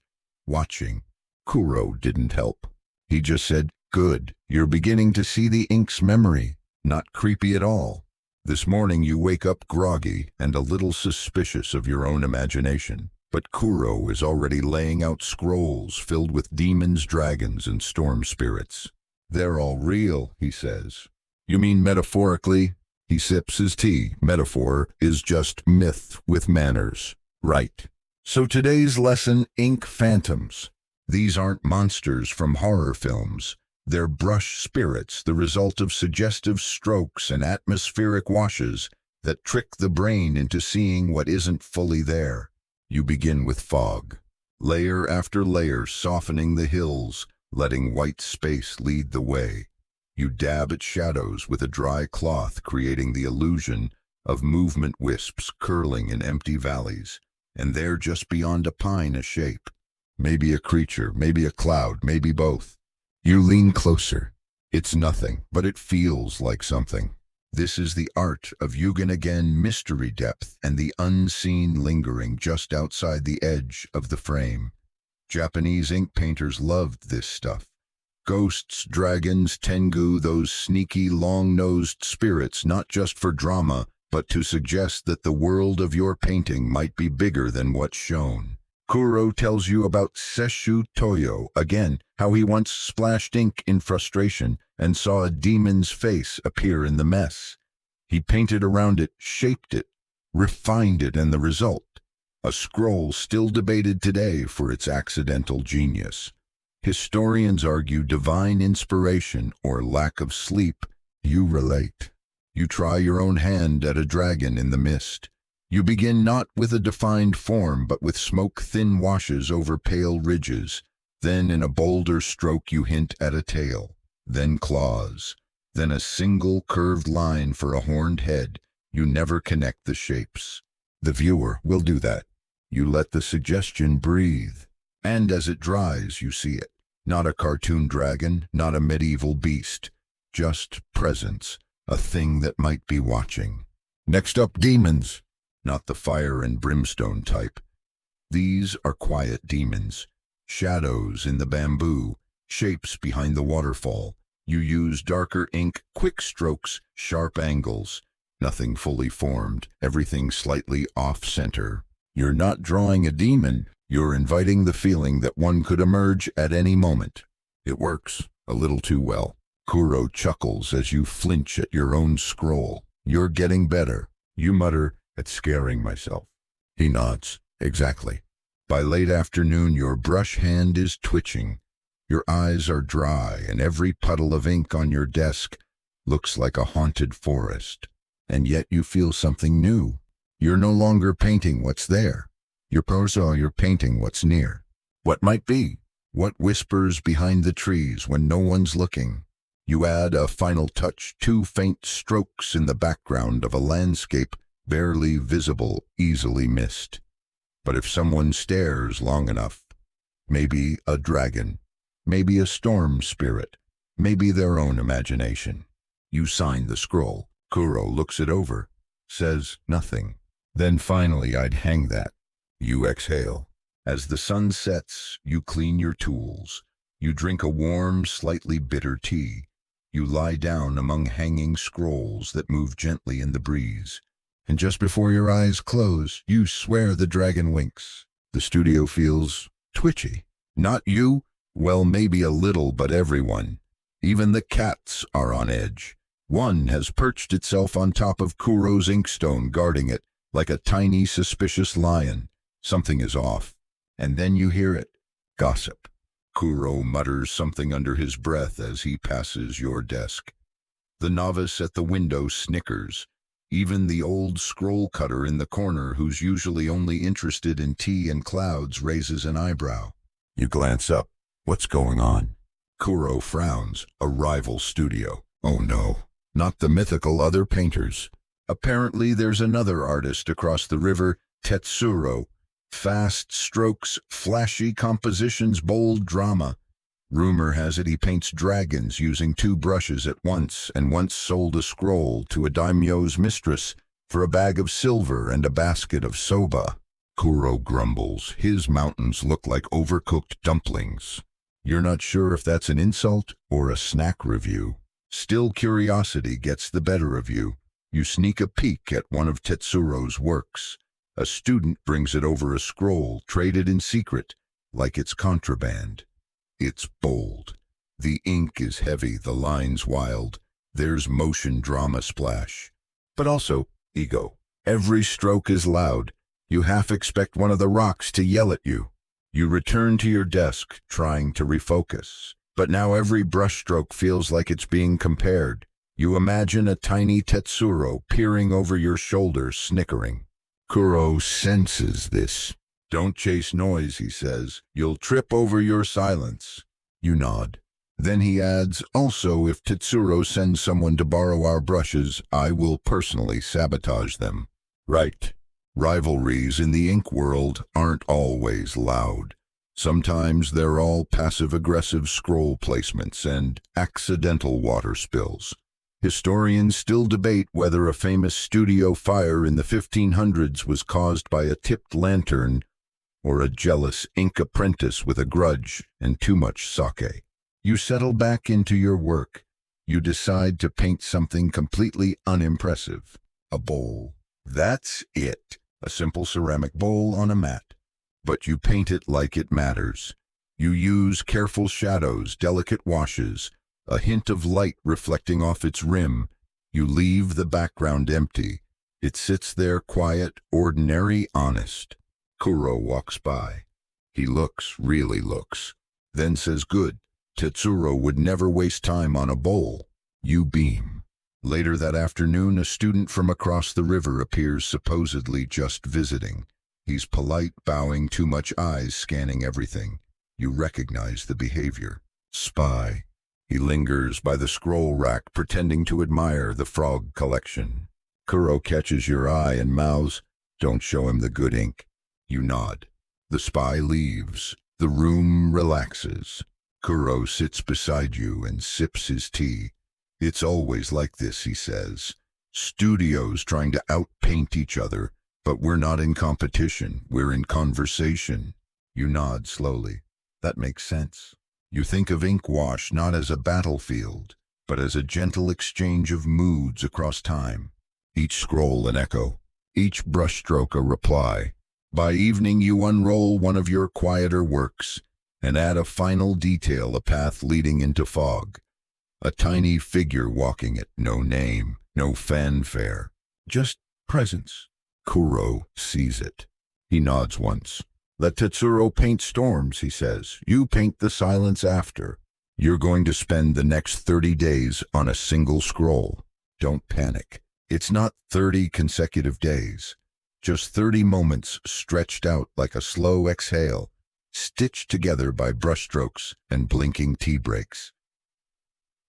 watching. Kuro didn't help. He just said, "Good, you're beginning to see the ink's memory. Not creepy at all." This morning you wake up groggy and a little suspicious of your own imagination. But Kuro is already laying out scrolls filled with demons, dragons, and storm spirits. "They're all real," he says. "You mean metaphorically?" He sips his tea. "Metaphor is just myth with manners." "Right. So today's lesson, ink phantoms. These aren't monsters from horror films. They're brush spirits, the result of suggestive strokes and atmospheric washes that trick the brain into seeing what isn't fully there. You begin with fog, layer after layer, softening the hills, letting white space lead the way. You dab at shadows with a dry cloth, creating the illusion of movement wisps curling in empty valleys. And there, just beyond a pine, a shape. Maybe a creature, maybe a cloud, maybe both. You lean closer. It's nothing, but it feels like something. This is the art of Yugen again, mystery depth and the unseen lingering just outside the edge of the frame. Japanese ink painters loved this stuff. Ghosts, dragons, tengu, those sneaky, long-nosed spirits, not just for drama, but to suggest that the world of your painting might be bigger than what's shown. Kuro tells you about Sesshu Toyo, again, how he once splashed ink in frustration and saw a demon's face appear in the mess. He painted around it, shaped it, refined it, and the result, a scroll still debated today for its accidental genius. Historians argue divine inspiration or lack of sleep. You relate. You try your own hand at a dragon in the mist. You begin not with a defined form, but with smoke-thin washes over pale ridges. Then in a bolder stroke you hint at a tail, then claws, then a single curved line for a horned head. You never connect the shapes. The viewer will do that. You let the suggestion breathe. And as it dries, you see it. Not a cartoon dragon, not a medieval beast. Just presence, a thing that might be watching. Next up, demons. Not the fire and brimstone type. These are quiet demons. Shadows in the bamboo, shapes behind the waterfall, You use darker ink, quick strokes, sharp angles. Nothing fully formed, everything slightly off-center. You're not drawing a demon, you're inviting the feeling that one could emerge at any moment. It works, a little too well. Kuro chuckles as you flinch at your own scroll. You're getting better. You mutter, "It's scaring myself." He nods. Exactly. By late afternoon, your brush hand is twitching. Your eyes are dry, and every puddle of ink on your desk looks like a haunted forest. And yet you feel something new. You're no longer painting what's there. You're painting what's near. What might be? What whispers behind the trees when no one's looking? You add a final touch, 2 faint strokes in the background of a landscape barely visible, easily missed. But if someone stares long enough, maybe a dragon, maybe a storm spirit, maybe their own imagination. You sign the scroll. Kuro looks it over, says nothing. Then finally, "I'd hang that." You exhale. As the sun sets, you clean your tools. You drink a warm, slightly bitter tea. You lie down among hanging scrolls that move gently in the breeze. And just before your eyes close, you swear the dragon winks. The studio feels twitchy. Not you? Well, maybe a little, but everyone. Even the cats are on edge. One has perched itself on top of Kuro's inkstone, guarding it, like a tiny, suspicious lion. Something is off. And then you hear it. Gossip. Kuro mutters something under his breath as he passes your desk. The novice at the window snickers. Even the old scroll cutter in the corner, who's usually only interested in tea and clouds, raises an eyebrow. You glance up. What's going on? Kuro frowns. A rival studio. Oh no, not the mythical other painters. Apparently there's another artist across the river, Tetsuro. Fast strokes, flashy compositions, bold drama. Rumor has it he paints dragons using 2 brushes at once, and once sold a scroll to a daimyo's mistress for a bag of silver and a basket of soba. Kuro grumbles. His mountains look like overcooked dumplings. You're not sure if that's an insult or a snack review. Still, curiosity gets the better of you. You sneak a peek at one of Tetsuro's works. A student brings it over a scroll, traded in secret, like it's contraband. It's bold. The ink is heavy, the lines wild. There's motion drama splash. But also ego. Every stroke is loud. You half expect one of the rocks to yell at you. You return to your desk, trying to refocus. But now every brushstroke feels like it's being compared. You imagine a tiny Tetsuro peering over your shoulder, snickering. Kuro senses this. "Don't chase noise," he says. "You'll trip over your silence." You nod. Then he adds, "Also, if Tetsuro sends someone to borrow our brushes, I will personally sabotage them." Right. Rivalries in the ink world aren't always loud. Sometimes they're all passive-aggressive scroll placements and accidental water spills. Historians still debate whether a famous studio fire in the 1500s was caused by a tipped lantern or a jealous ink apprentice with a grudge and too much sake. You settle back into your work. You decide to paint something completely unimpressive. A bowl. That's it. A simple ceramic bowl on a mat. But you paint it like it matters. You use careful shadows, delicate washes, a hint of light reflecting off its rim. You leave the background empty. It sits there quiet, ordinary, honest. Kuro walks by. He looks, really looks, then says, "Good. Tetsuro would never waste time on a bowl." You beam. Later that afternoon, a student from across the river appears, supposedly just visiting. He's polite, bowing, too much eyes scanning everything. You recognize the behavior. Spy. He lingers by the scroll rack, pretending to admire the frog collection. Kuro catches your eye and mouths, "Don't show him the good ink." You nod. The spy leaves. The room relaxes. Kuro sits beside you and sips his tea. "It's always like this," he says. "Studios trying to outpaint each other, but we're not in competition, we're in conversation." You nod slowly. That makes sense. You think of ink wash not as a battlefield, but as a gentle exchange of moods across time. Each scroll an echo, each brushstroke a reply. By evening you unroll one of your quieter works and add a final detail, a path leading into fog. A tiny figure walking it, no name, no fanfare, just presence. Kuro sees it. He nods once. Let Tetsuro paint storms, he says. You paint the silence after. You're going to spend the next 30 days on a single scroll. Don't panic. It's not 30 consecutive days. Just 30 moments stretched out like a slow exhale, stitched together by brushstrokes and blinking tea breaks.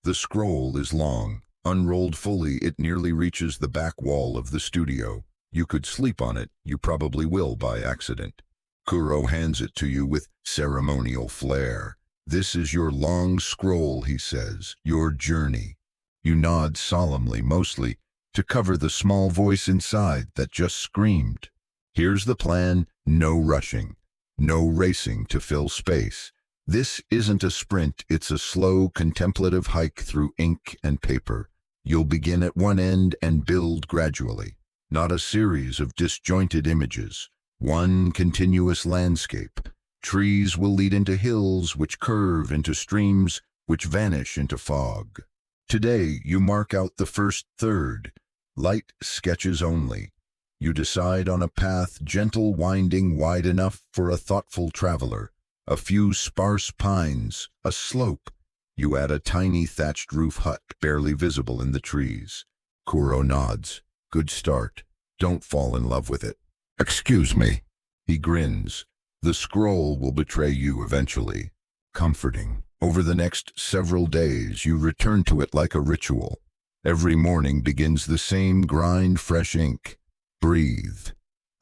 The scroll is long. Unrolled fully, it nearly reaches the back wall of the studio. You could sleep on it, you probably will by accident. Kuro hands it to you with ceremonial flair. This is your long scroll, he says, your journey. You nod solemnly, mostly to cover the small voice inside that just screamed. Here's the plan, no rushing, no racing to fill space. This isn't a sprint, it's a slow, contemplative hike through ink and paper. You'll begin at one end and build gradually. Not a series of disjointed images. One continuous landscape. Trees will lead into hills, which curve into streams, which vanish into fog. Today, you mark out the first third. Light sketches only. You decide on a path, gentle, winding, wide enough for a thoughtful traveler. A few sparse pines, a slope. You add a tiny thatched roof hut, barely visible in the trees. Kuro nods. Good start. Don't fall in love with it. Excuse me. He grins. The scroll will betray you eventually. Comforting. Over the next several days, you return to it like a ritual. Every morning begins the same grind, fresh ink. Breathe.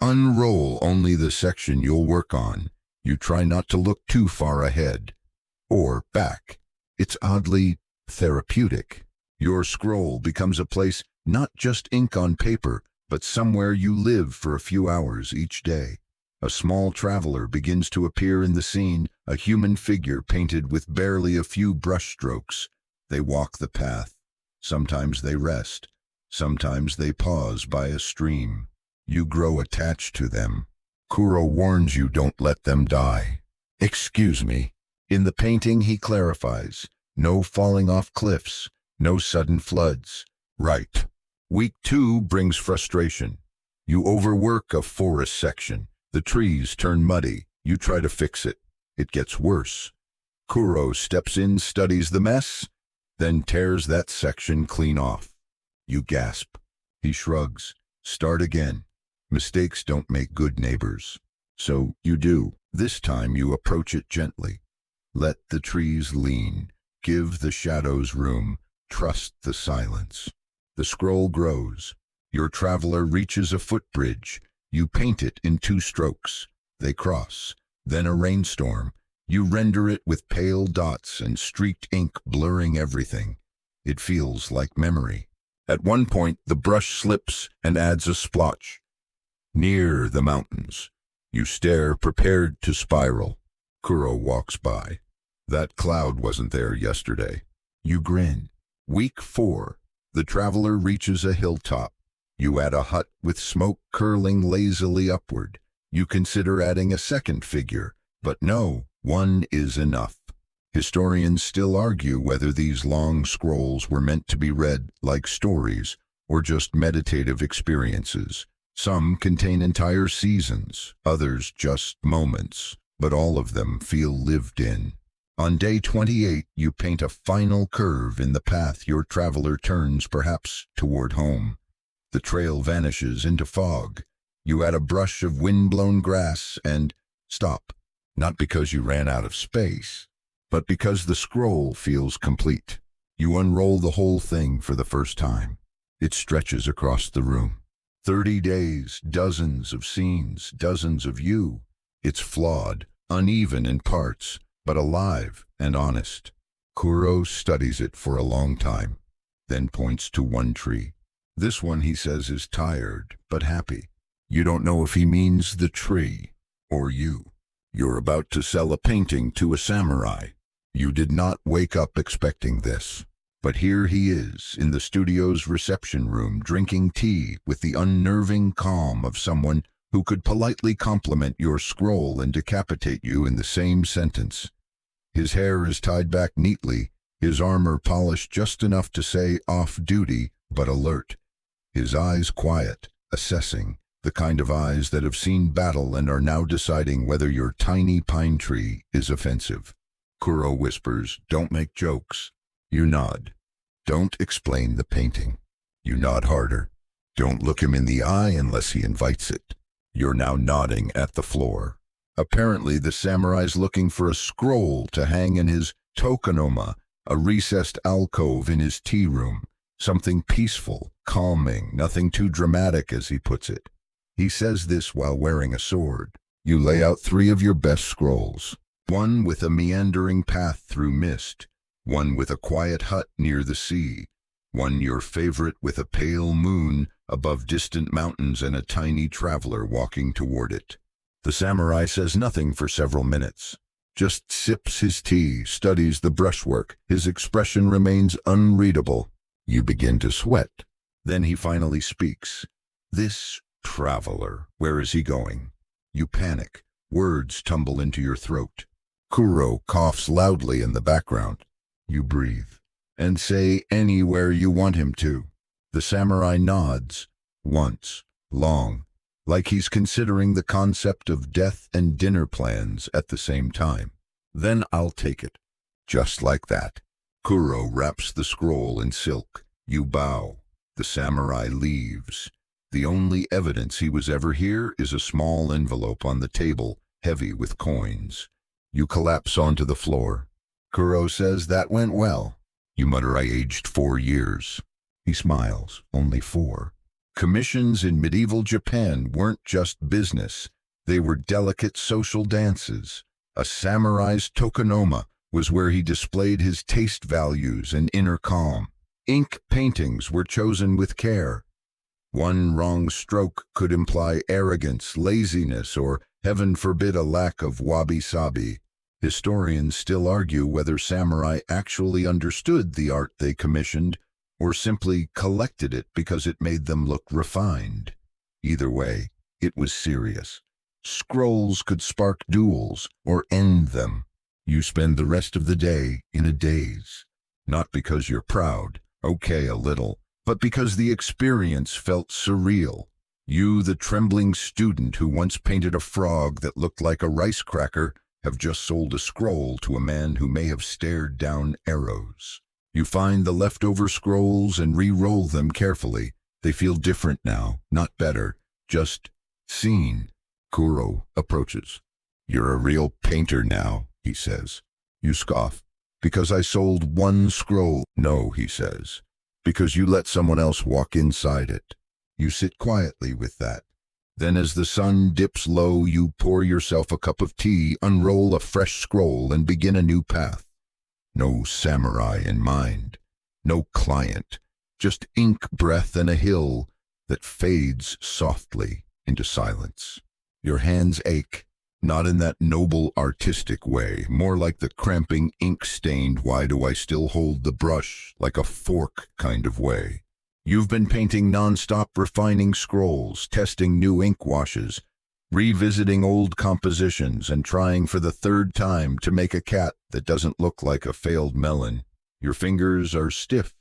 Unroll only the section you'll work on. You try not to look too far ahead. Or back. It's oddly therapeutic. Your scroll becomes a place, not just ink on paper, but somewhere you live for a few hours each day. A small traveler begins to appear in the scene, a human figure painted with barely a few brushstrokes. They walk the path. Sometimes they rest. Sometimes they pause by a stream. You grow attached to them. Kuro warns you, don't let them die. Excuse me. In the painting he clarifies. No falling off cliffs. No sudden floods. Right. Week 2 brings frustration. You overwork a forest section. The trees turn muddy. You try to fix it. It gets worse. Kuro steps in, studies the mess, then tears that section clean off. You gasp. He shrugs. Start again. Mistakes don't make good neighbors. So you do. This time you approach it gently. Let the trees lean. Give the shadows room. Trust the silence. The scroll grows. Your traveler reaches a footbridge. You paint it in 2 strokes. They cross. Then a rainstorm. You render it with pale dots and streaked ink blurring everything. It feels like memory. At one point, the brush slips and adds a splotch. Near the mountains. You stare, prepared to spiral. Kuro walks by. That cloud wasn't there yesterday. You grin. Week 4. The traveler reaches a hilltop. You add a hut with smoke curling lazily upward. You consider adding a second figure, but no, one is enough. Historians still argue whether these long scrolls were meant to be read like stories or just meditative experiences. Some contain entire seasons, others just moments, but all of them feel lived in. On day 28, you paint a final curve in the path your traveler turns, perhaps toward home. The trail vanishes into fog. You add a brush of wind-blown grass and stop. Not because you ran out of space, but because the scroll feels complete. You unroll the whole thing for the first time. It stretches across the room. 30 days, dozens of scenes, dozens of you. It's flawed, uneven in parts, but alive and honest. Kuro studies it for a long time, then points to one tree. This one, he says, is tired, but happy. You don't know if he means the tree or you. You're about to sell a painting to a samurai. You did not wake up expecting this. But here he is, in the studio's reception room, drinking tea with the unnerving calm of someone who could politely compliment your scroll and decapitate you in the same sentence. His hair is tied back neatly, his armor polished just enough to say off-duty but alert. His eyes quiet, assessing, the kind of eyes that have seen battle and are now deciding whether your tiny pine tree is offensive. Kuro whispers, "Don't make jokes." You nod. "Don't explain the painting." You nod harder. "Don't look him in the eye unless he invites it." You're now nodding at the floor. Apparently the samurai's looking for a scroll to hang in his tokonoma, a recessed alcove in his tea room. Something peaceful, calming, nothing too dramatic, as he puts it. He says this while wearing a sword. You lay out 3 of your best scrolls. One with a meandering path through mist. One with a quiet hut near the sea. One your favorite with a pale moon above distant mountains and a tiny traveler walking toward it. The samurai says nothing for several minutes. Just sips his tea, studies the brushwork. His expression remains unreadable. You begin to sweat. Then he finally speaks. This traveler, where is he going? You panic. Words tumble into your throat. Kuro coughs loudly in the background. You breathe and say anywhere you want him to. The samurai nods, once, long, like he's considering the concept of death and dinner plans at the same time. Then I'll take it. Just like that. Kuro wraps the scroll in silk. You bow. The samurai leaves. The only evidence he was ever here is a small envelope on the table, heavy with coins. You collapse onto the floor. Kuro says that went well. You mutter, I aged 4 years. He smiles, only 4. Commissions in medieval Japan weren't just business. They were delicate social dances. A samurai's tokonoma was where he displayed his taste values and inner calm. Ink paintings were chosen with care. One wrong stroke could imply arrogance, laziness, or, heaven forbid, a lack of wabi-sabi. Historians still argue whether samurai actually understood the art they commissioned or simply collected it because it made them look refined. Either way, it was serious. Scrolls could spark duels or end them. You spend the rest of the day in a daze. Not because you're proud, okay, a little, but because the experience felt surreal. You, the trembling student who once painted a frog that looked like a rice cracker, have just sold a scroll to a man who may have stared down arrows. You find the leftover scrolls and re-roll them carefully. They feel different now, not better, just seen. Kuro approaches. You're a real painter now, he says. You scoff. Because I sold 1 scroll. No, he says. Because you let someone else walk inside it. You sit quietly with that. Then as the sun dips low, you pour yourself a cup of tea, unroll a fresh scroll, and begin a new path. No samurai in mind. No client. Just ink breath and a hill that fades softly into silence. Your hands ache, not in that noble artistic way, more like the cramping ink-stained why do I still hold the brush like a fork kind of way. You've been painting non-stop, refining scrolls, testing new ink washes, revisiting old compositions, and trying for the 3rd time to make a cat that doesn't look like a failed melon. Your fingers are stiff,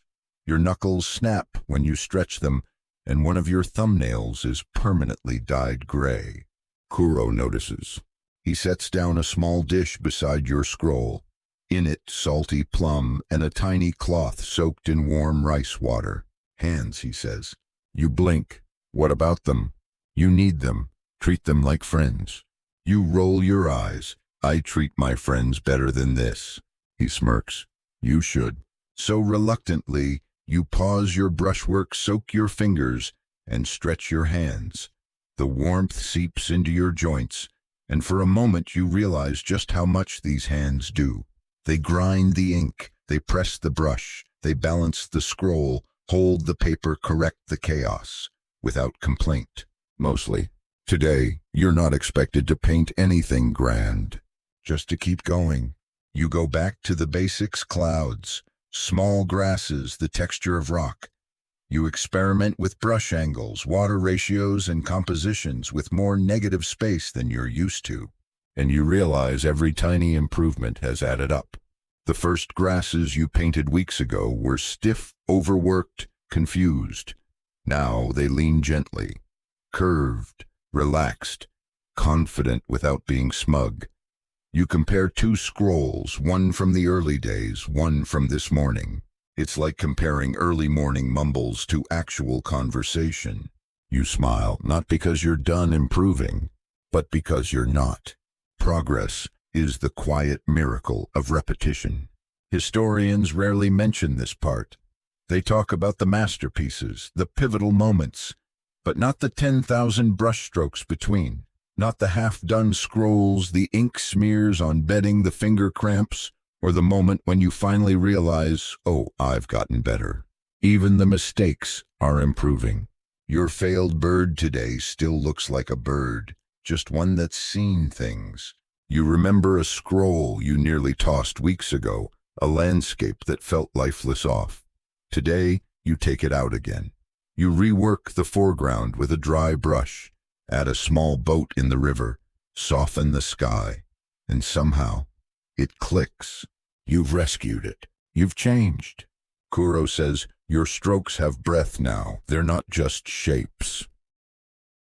your knuckles snap when you stretch them, and one of your thumbnails is permanently dyed gray. Kuro notices. He sets down a small dish beside your scroll. In it, salty plum and a tiny cloth soaked in warm rice water. Hands, he says. You blink. What about them? You need them. Treat them like friends. You roll your eyes. I treat my friends better than this. He smirks. You should. So reluctantly, you pause your brushwork, soak your fingers, and stretch your hands. The warmth seeps into your joints, and for a moment you realize just how much these hands do. They grind the ink, they press the brush, they balance the scroll, hold the paper, correct the chaos, without complaint, mostly. Today, you're not expected to paint anything grand, just to keep going. You go back to the basics: clouds, small grasses, the texture of rock. You experiment with brush angles, water ratios, and compositions with more negative space than you're used to. And you realize every tiny improvement has added up. The first grasses you painted weeks ago were stiff, overworked, confused. Now they lean gently, curved, relaxed, confident without being smug. You compare two scrolls, one from the early days, one from this morning. It's like comparing early morning mumbles to actual conversation. You smile, not because you're done improving, but because you're not. Progress is the quiet miracle of repetition. Historians rarely mention this part. They talk about the masterpieces, the pivotal moments, but not the 10,000 brushstrokes between. Not the half-done scrolls, the ink smears on bedding, the finger cramps, or the moment when you finally realize, oh, I've gotten better. Even the mistakes are improving. Your failed bird today still looks like a bird, just one that's seen things. You remember a scroll you nearly tossed weeks ago, a landscape that felt lifeless off. Today, you take it out again. You rework the foreground with a dry brush, add a small boat in the river, soften the sky, and somehow it clicks. You've rescued it. You've changed. Kuro says, your strokes have breath now. They're not just shapes.